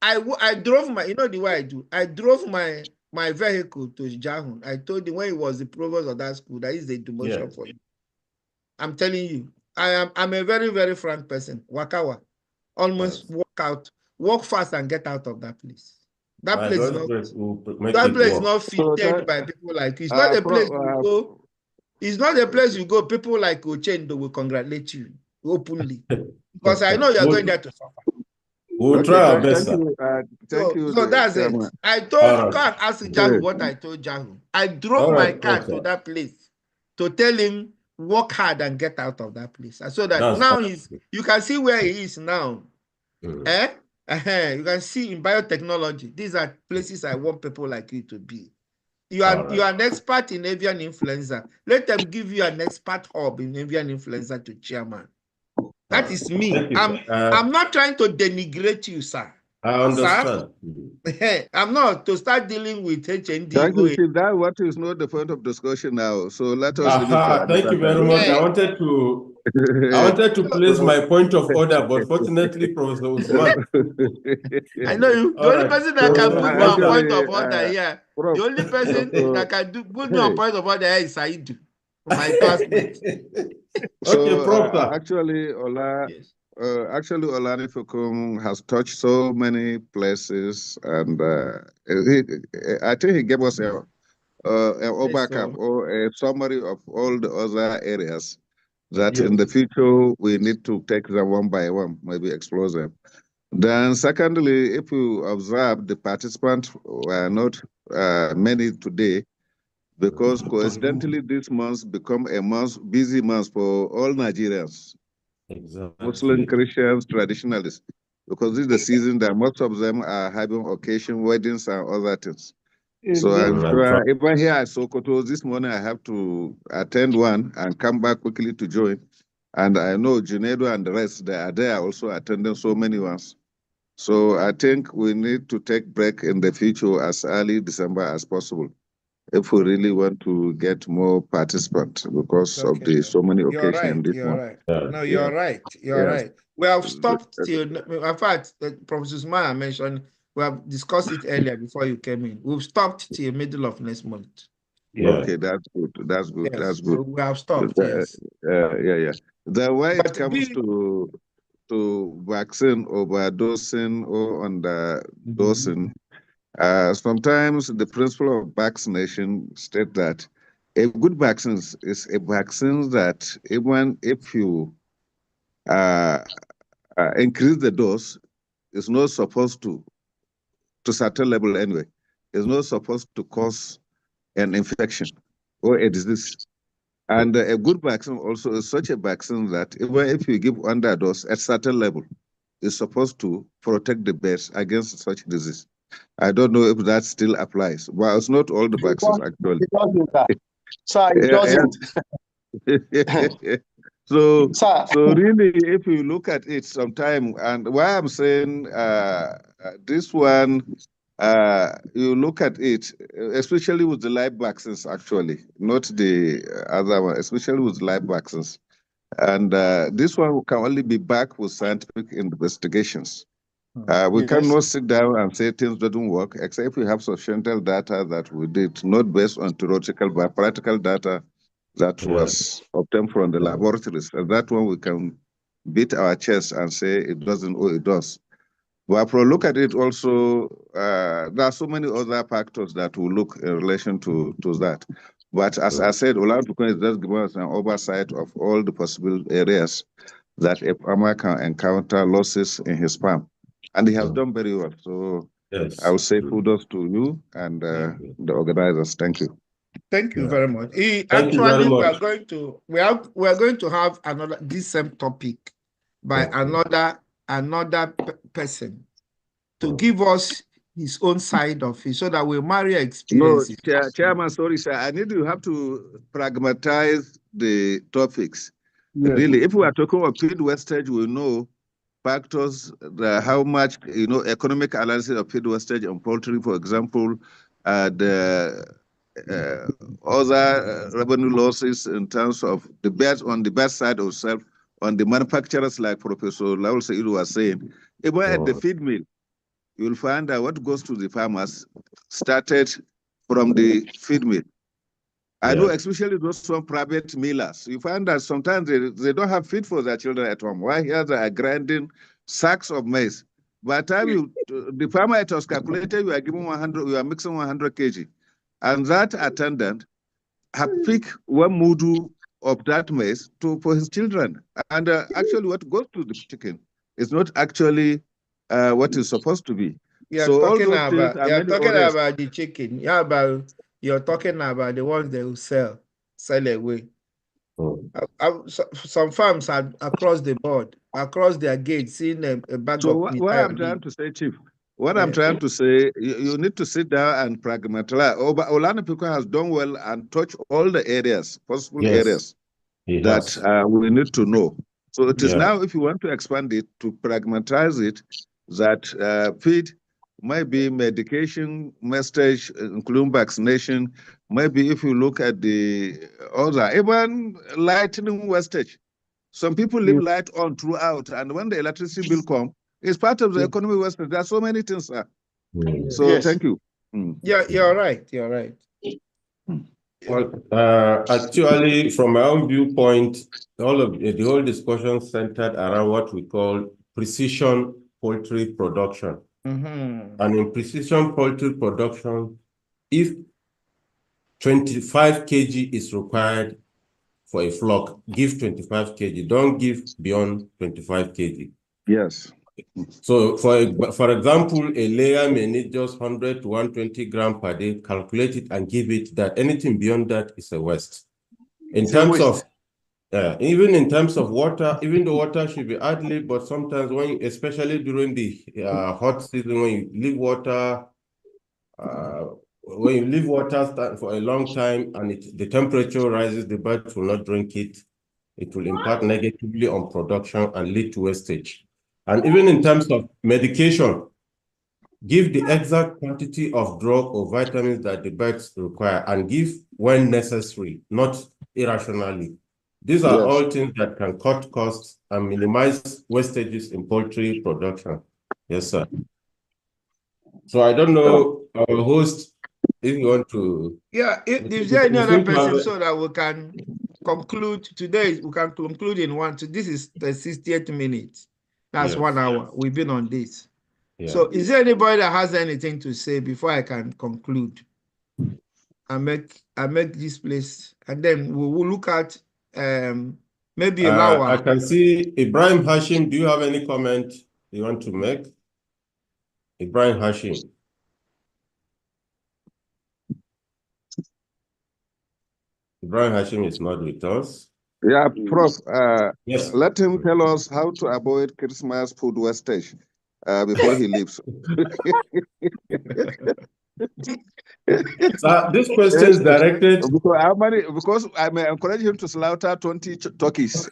I drove my, you know the way I do. I drove my vehicle to Jahun. I told him when he was the provost of that school, that is the demotion for you. I'm telling you, I'm a very, very frank person. Wakawa, almost walk fast and get out of that place. That place is not fitted by people like you. It's not a place you go. It's not a place you go. People like Ochendo will congratulate you openly, because I know you're going there to suffer. We'll try our best. Thank you. So that's it. I told, go and ask Jahu what I told Jahu. I drove my car to that place to tell him work hard and get out of that place. So that now you can see where he is now. You can see in biotechnology, these are places I want people like you to be. You are an expert in avian influenza. Let them give you an expert hub in avian influenza to chairman. That is me. I'm not trying to denigrate you, sir. I understand. Sir? I'm not to start dealing with HND. Thank you, Chief. That what is not the point of discussion now. So let us leave it to thank you very much. I wanted to place my point of order, but fortunately, Professor Usman. I know you. The only person that can put me on point of order here. The only person that can put me on point of order here is Saidu, my classmate. Okay, Prof. Actually, Olanipekun has touched so many places, and I think he gave us or Yes, backup, or a summary of all the other areas that in yes. the future we need to take them one by one, maybe explore them. Then secondly, if you observe, the participants were not many today, because coincidentally this month become a busy month for all Nigerians, Muslim, Exactly. Christians, traditionalists, because this is the season that most of them are having occasion, weddings, and other things. So I'm sure even here at Sokoto this morning I have to attend one and come back quickly to join. And I know Junedo and the rest, they are there also attending so many ones. So I think we need to take break in the future as early December as possible, if we really want to get more participants, because of the so many You're occasions right. this You're month. right. Yeah. No, Yeah. you're right. You're Yes. right. We have stopped till, in fact, Professor Smile mentioned, we have discussed it earlier before you came in. We've stopped till middle of next month. Yeah. Okay, that's good. That's good. Yes, That's good. we have stopped, yes. Yeah. Then when it But comes to vaccine overdosing or underdosing, sometimes the principle of vaccination state that a good vaccine is a vaccine that even if you increase the dose, it's not supposed to certain level anyway, it's not supposed to cause an infection or a disease. And a good vaccine also is such a vaccine that even if you give underdose at certain level, it's supposed to protect the birds against such disease. I don't know if that still applies. Well, it's not all the vaccines actually. It doesn't, sir. Sir, it Yeah, doesn't. so Sir, really, if you look at it sometime, and why I'm saying this one, you look at it, especially with the live vaccines, actually, not the other one, especially with live vaccines. And this one can only be backed with scientific investigations. We yes. cannot sit down and say things don't work, except if we have substantial data that we did, not based on theoretical but practical data that was obtained from the laboratories. And that one we can beat our chest and say it doesn't or it does. But if we look at it also, there are so many other factors that we look in relation to that. But as I said, Olanipekun is just giving us an oversight of all the possible areas that a farmer can encounter losses in his farm. And he has done very well. So I will say kudos to you and the organizers. Thank you. Thank you very much. Thank you very much. We are going to have another this same topic by another person to give us his own side of it, so that we marry experiences. No, Chairman, sorry, sir. I need you have to pragmatize the topics. Yes. Really, if we are talking about feed wastage, we know factors, how much, economic analysis of feed wastage on poultry, for example, the other revenue losses in terms of the birds on the bird side of self, on the manufacturers like Professor Laul Seidu was saying, even at the feed mill, you'll find that what goes to the farmers started from the feed mill. I know, especially those from private millers. You find that sometimes they don't have feed for their children at home. Why here they are grinding sacks of maize. By the time the farmer it was calculated, you are giving 100, you are mixing 100 kg. And that attendant have picked one mudu of that maize for his children. And actually what goes to the chicken is not actually what is supposed to be. So all those things are You're many talking others. about the chicken. You're talking about the ones they will sell away. Some farms are across the board, across their gate, seeing a bag So of meat. what I'm trying to say, Chief, I'm trying to say, you need to sit down and pragmatize. Olanipekun has done well and touched all the areas, possible areas that we need to know. So it is now, if you want to expand it, to pragmatize it, that feed, maybe medication, message, including vaccination, maybe if you look at the other, even lightning wastage. Some people live light on throughout, and when the electricity bill comes, it's part of the economy wastage. There are so many things, sir. So thank you. Yeah, you're right. You're right. Well, actually, from my own viewpoint, the whole discussion centered around what we call precision poultry production. And in precision poultry production, if 25 kg is required for a flock. Give 25 kg. Don't give beyond 25 kg. Yes. So for example, a layer may need just 100 to 120 grams per day. Calculate it and give it that. Anything beyond that is a waste. In terms of even in terms of water, even the water should be idle, but sometimes especially during the hot season, when you leave water for a long time and the temperature rises, the birds will not drink it. It will impact negatively on production and lead to wastage. And even in terms of medication, give the exact quantity of drug or vitamins that the birds require and give when necessary, not irrationally. These are all things that can cut costs and minimize wastages in poultry production. Yes, sir. So I don't know, our host, if you want to... Yeah, is there any other person so that we can conclude today? We can conclude in one. So this is the 60th minute. That's 1 hour. We've been on this. Yeah. So is there anybody that has anything to say before I can conclude? I make this place, and then we will look at maybe Lawa. I can see Ibrahim Hashim. Do you have any comment you want to make? Ibrahim Hashim. Ibrahim Hashim is not with us. Yeah, Prof. Yes. Let him tell us how to avoid Christmas food wastage before he leaves. This question is directed because I may encourage him to slaughter 20 turkeys.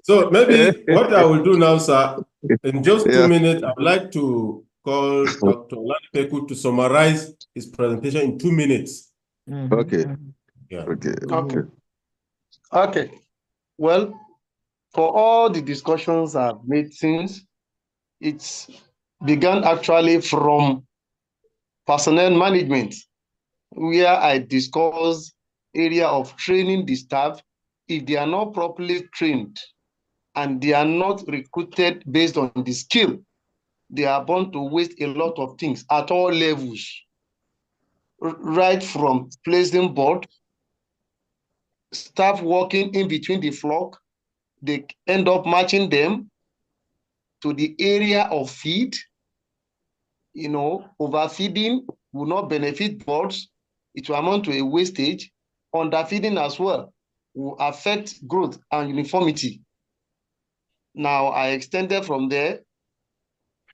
So maybe what I will do now, sir, in just 2 minutes, I'd like to call Dr. Olanipekun to summarize his presentation in 2 minutes. Okay. Yeah. Okay. Well, for all the discussions I've made since, it's began actually from personnel management, where I discussed area of training the staff. If they are not properly trained and they are not recruited based on the skill, they are bound to waste a lot of things at all levels, right from placing board, staff working in between the flock, they end up matching them to the area of feed. Overfeeding will not benefit birds. It will amount to a wastage. Underfeeding as well will affect growth and uniformity. Now, I extended from there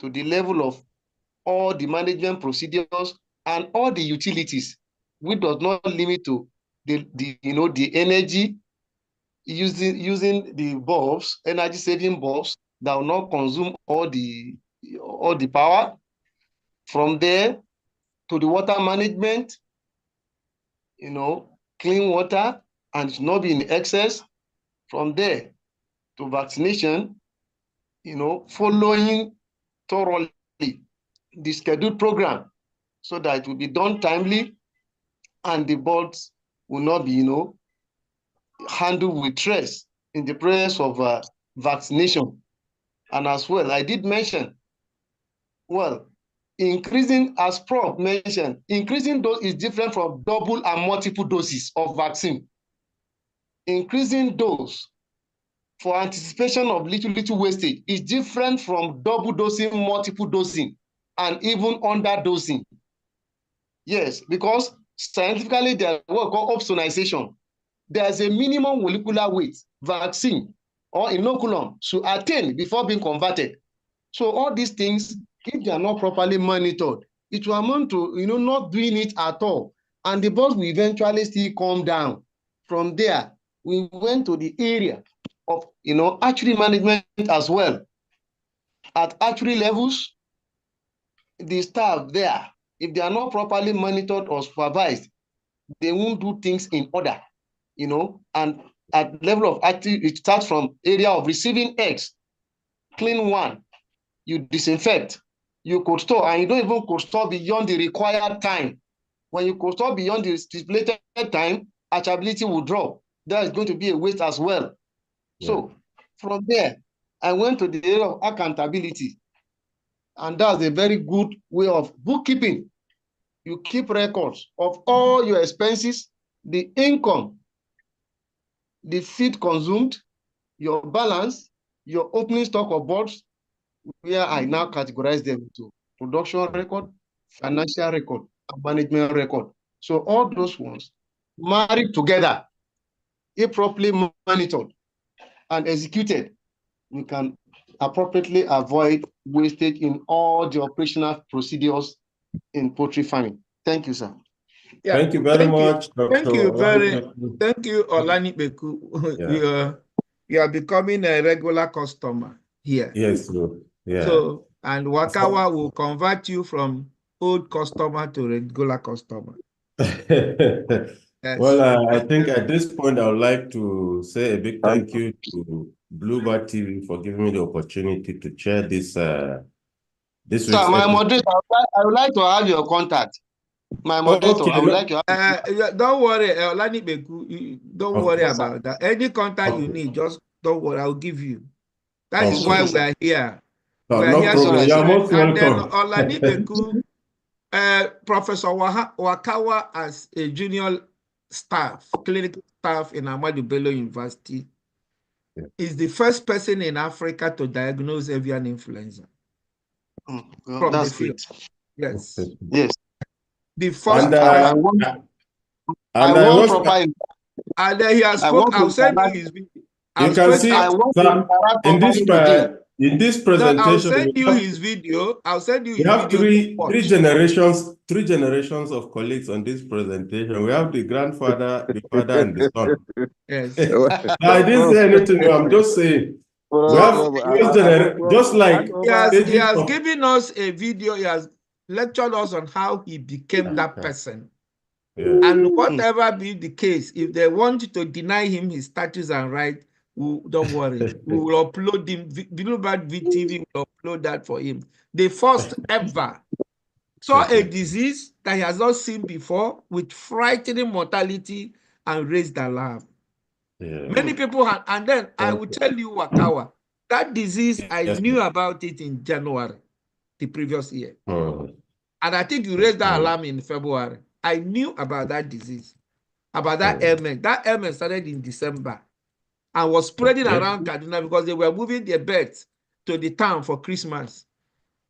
to the level of all the management procedures and all the utilities, which does not limit to the energy using the bulbs, energy saving bulbs that will not consume all the power. From there to the water management, clean water and not be in excess. From there to vaccination, following thoroughly the scheduled program so that it will be done timely and the birds will not be, handled with stress in the presence of vaccination. And as well, I did mention, increasing, as Prof mentioned, increasing dose is different from double and multiple doses of vaccine. Increasing dose for anticipation of little wastage is different from double dosing, multiple dosing, and even underdosing. Yes, because scientifically there is what we call opsonization. There's a minimum molecular weight vaccine or inoculum should attain before being converted. So all these things, if they are not properly monitored, it will amount to not doing it at all. And the birds will eventually still come down. From there, we went to the area of hatchery management as well. At hatchery levels, the staff there, if they are not properly monitored or supervised, they won't do things in order, and at level of hatchery, it starts from area of receiving eggs, clean one, you disinfect, you could store, and you don't even could store beyond the required time. When you could store beyond the stipulated time, hatchability will drop. That is going to be a waste as well. Yeah. So from there, I went to the area of accountability. And that's a very good way of bookkeeping. You keep records of all your expenses, the income, the feed consumed, your balance, your opening stock of birds, where I now categorize them into production record, financial record, and management record. So all those ones married together, if properly monitored and executed, we can appropriately avoid wastage in all the operational procedures in poultry farming. Thank you, sir. Yeah, Thank you very much, Dr. Thank you Olanipekun. thank you, Olanipekun. Yeah. You are becoming a regular customer here. Yes, sir. Yeah. So, and Wakawa will convert you from old customer to regular customer. Yes. Well, I think at this point, I would like to say a big thank you to Bluebird TV for giving me the opportunity to share this this Sir, week's my episode. moderator, I would like to have your contact. My moderator, Okay, I would like to have don't worry, Olanipeku, don't worry about that. Any contact you need, just don't worry, I'll give you. That is why we are here. We are no here problem. You are most and then welcome. Olanipeku, Professor Wakawa as a junior staff, clinical staff in Ahmadu Bello University, is the first person in Africa to diagnose avian influenza from the field. Yes. Yes. The first. And then he has spoken. I'll send you his video. You can see in this presentation. I'll send you his video. I'll send you his video. We have three generations of colleagues on this presentation. We have the grandfather, the father, and the son. Yes. I didn't say anything. I'm just saying. We have just like he has given us a video. He has lectured us on how he became that person. Yeah. And whatever be the case, if they want to deny him his status and right, don't worry. We will upload him. Bluebird VTV will upload that for him. The first ever saw a disease that he has not seen before with frightening mortality and raised alarm. Yeah. Many people had, and then I will tell you, Wakawa, that disease, I knew about it in January, the previous year. And I think you raised that alarm in February. I knew about that disease, about that ailment. That ailment started in December and was spreading around Kaduna because they were moving their birds to the town for Christmas.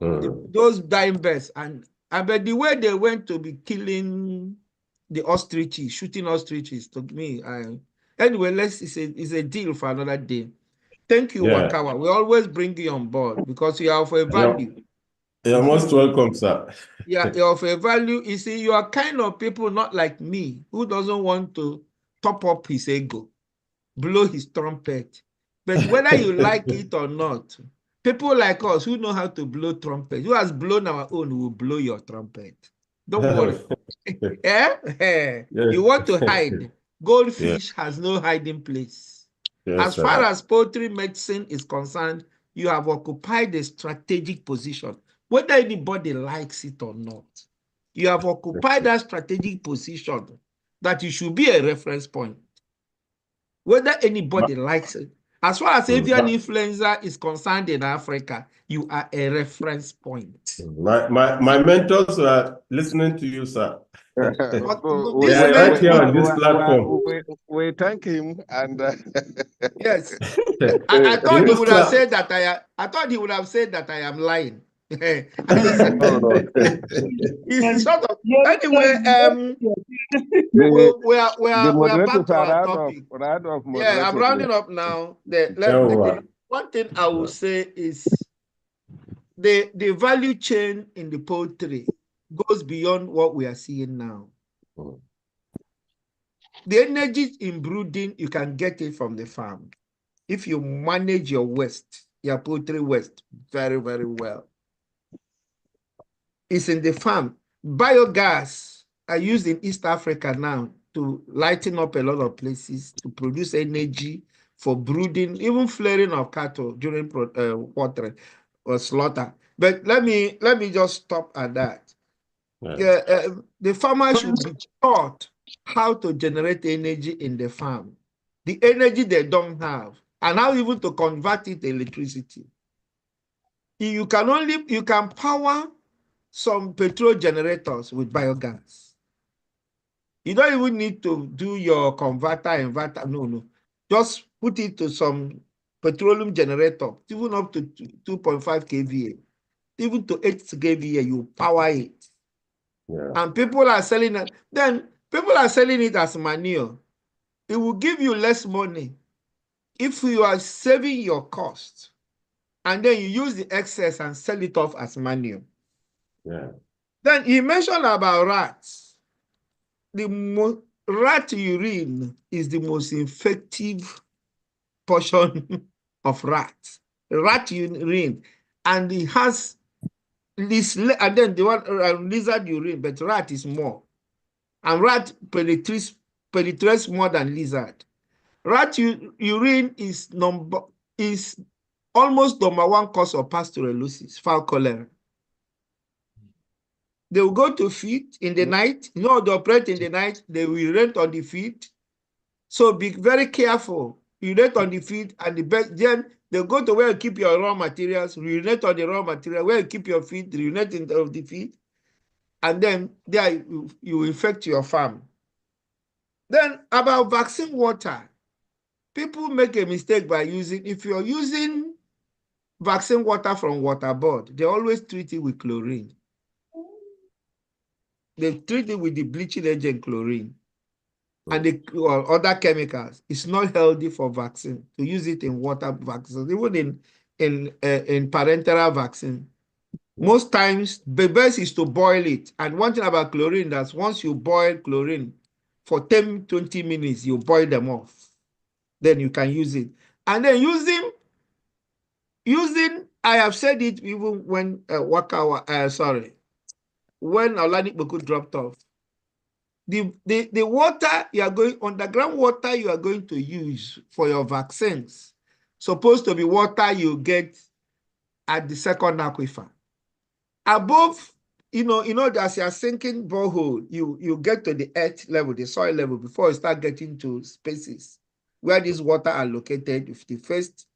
Those dying birds. And but the way they went to be killing the ostriches, shooting ostriches, to me, anyway, it's a deal for another day. Thank you, Wakawa. We always bring you on board because you are of a value. You're most welcome, sir. Yeah, you're of a value. You see, you are kind of people not like me who doesn't want to top up his ego, blow his trumpet. But whether you like it or not, people like us who know how to blow trumpet, who has blown our own, will blow your trumpet. Don't worry. You want to hide. Goldfish has no hiding place. As far as poultry medicine is concerned, you have occupied a strategic position. Whether anybody likes it or not, you have occupied that strategic position that you should be a reference point. Whether anybody likes it. As far as avian influenza is concerned in Africa, you are a reference point. My mentors are listening to you, sir. We thank him and yes. I thought he would have said that I thought he would have said that I am lying. Anyway, we are back to our topic. Yeah, I'm rounding up now. One thing I will say is the value chain in the poultry goes beyond what we are seeing now. The energy in brooding, you can get it from the farm. If you manage your waste, your poultry waste very, very well. It's in the farm. Biogas are used in East Africa now to lighten up a lot of places, to produce energy for brooding, even flaring of cattle during watering or slaughter. But let me just stop at that. The farmer should be taught how to generate energy in the farm, the energy they don't have, and how even to convert it to electricity. You can power some petrol generators with biogas. You don't even need to do your inverter. No. Just put it to some petroleum generator, even up to 2.5 kVA, even to 8 kVA, you power it. Yeah. And people are selling it. Then people are selling it as manure. It will give you less money if you are saving your cost, and then you use the excess and sell it off as manure. Yeah. Then he mentioned about rats. Rat urine is the most effective portion of rats. Rat urine, and it has this, and then the one lizard urine, but rat is more. And rat penetrates more than lizard. Rat urine is almost number one cause of pasteurellosis, fowl cholera. They will go to feed in the night. You know, they operate in the night. They will urinate on the feed. So be very careful. Urinate on the feed, and the best. Then they go to where you keep your raw materials. Urinate on the raw material. Where you keep your feed, urinate in the feed, and then there you infect your farm. Then about vaccine water, people make a mistake by using. If you're using vaccine water from water board, they always treat it with chlorine. They treat it with the bleaching agent chlorine and the other chemicals. It's not healthy for vaccine to use it in water vaccines, even in parenteral vaccine. Most times, the best is to boil it. And one thing about chlorine, that's once you boil chlorine for 10, 20 minutes, you boil them off. Then you can use it. And then using, I have said it even when when Olanipekun dropped off. The water you are going, underground water you are going to use for your vaccines, supposed to be water you get at the second aquifer. Above, as you are sinking borehole, you get to the earth level, the soil level, before you start getting to spaces where these water are located. If the first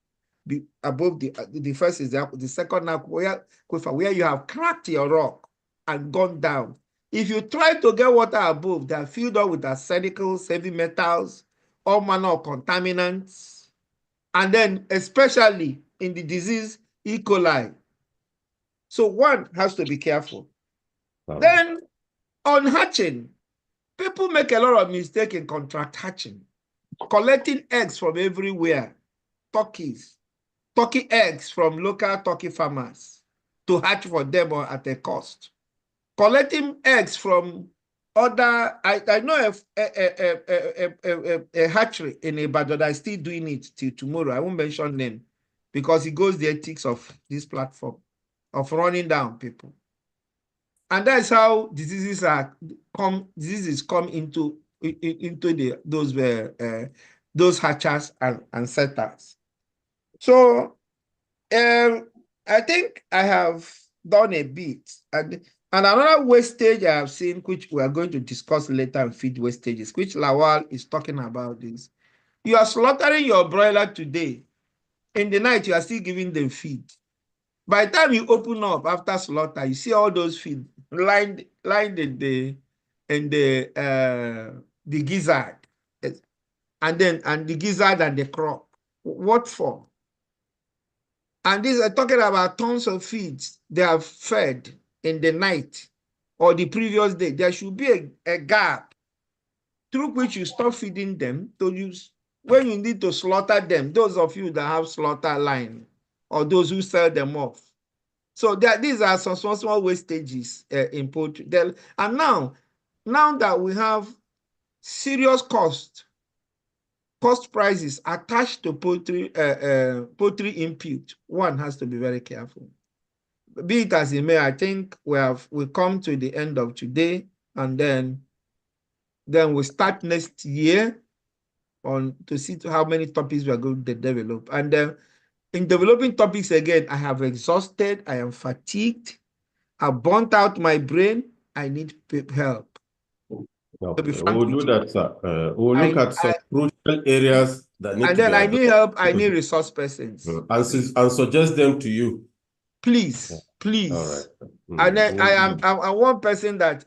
above the first is the second aquifer, where you have cracked your rock and gone down. If you try to get water above, they are filled up with arsenicals, heavy metals, all manner of contaminants, and then especially in the disease E. coli. So one has to be careful. Then on hatching, people make a lot of mistake in contract hatching, collecting eggs from everywhere, turkey eggs from local turkey farmers to hatch for them or at a cost. Collecting eggs from other, I know a hatchery in Ibadan that is still doing it till tomorrow. I won't mention them because it goes the ethics of this platform of running down people. And that's how diseases come into those hatchers and setters. So I think I have done a bit. And another wastage I have seen, which we are going to discuss later in feed wastages, which Lawal is talking about this. You are slaughtering your broiler today. In the night, you are still giving them feed. By the time you open up after slaughter, you see all those feed lined in the gizzard, and the gizzard and the crop. What for? And these are talking about tons of feeds they have fed in the night or the previous day. There should be a gap through which you stop feeding them to use when you need to slaughter them. Those of you that have slaughter line or those who sell them off. So these are some small wastages in poultry. And now that we have serious cost prices attached to poultry input, one has to be very careful. Be it as it may, I think we come to the end of today, and then we start next year to see how many topics we are going to develop. And in developing topics again, I have exhausted, I am fatigued, I burnt out my brain, I need help. Okay. We'll do that, sir. We'll look at some crucial areas that need to be addressed. I need help, I need resource persons. And suggest them to you. Please. please. All And then I'm one person that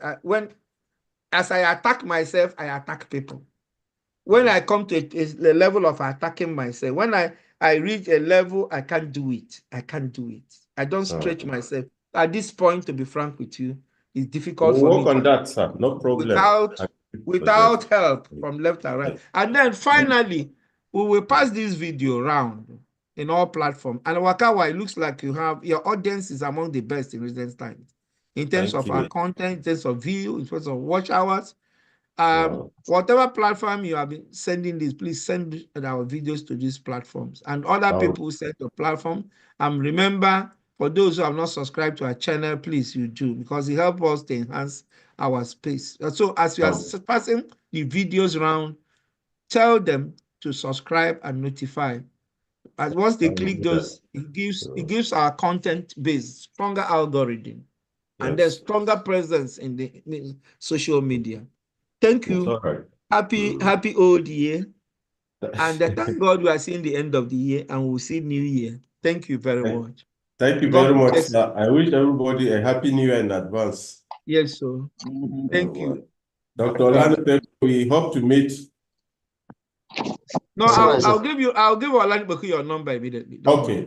as I attack myself, I attack people. When I come to a level of attacking myself, when I reach a level, I can't do it. I can't do it. I don't stretch myself. At this point, to be frank with you, it's difficult for me. We'll work on that, sir. No problem. Without help from left and right. And then finally, we will pass this video around in all platforms. And Wakawa, it looks like your audience is among the best in recent times. In terms of our content, in terms of view, in terms of watch hours. Whatever platform you have been sending this, please send our videos to these platforms. And other people send the platform. And remember, for those who have not subscribed to our channel, please you do, because it helps us to enhance our space. So as you are passing the videos around, tell them to subscribe and notify. And once they click those, it gives our content base stronger algorithm, and there's stronger presence in the social media. Thank you. Happy old year. And thank God we are seeing the end of the year and we'll see New Year. Thank you very much. Thank you very much, sir. I wish everybody a happy New Year in advance. Yes, sir. Thank you. Dr. Olanipekun, we hope to meet. No, I'll give Olanipekun your number immediately. Okay.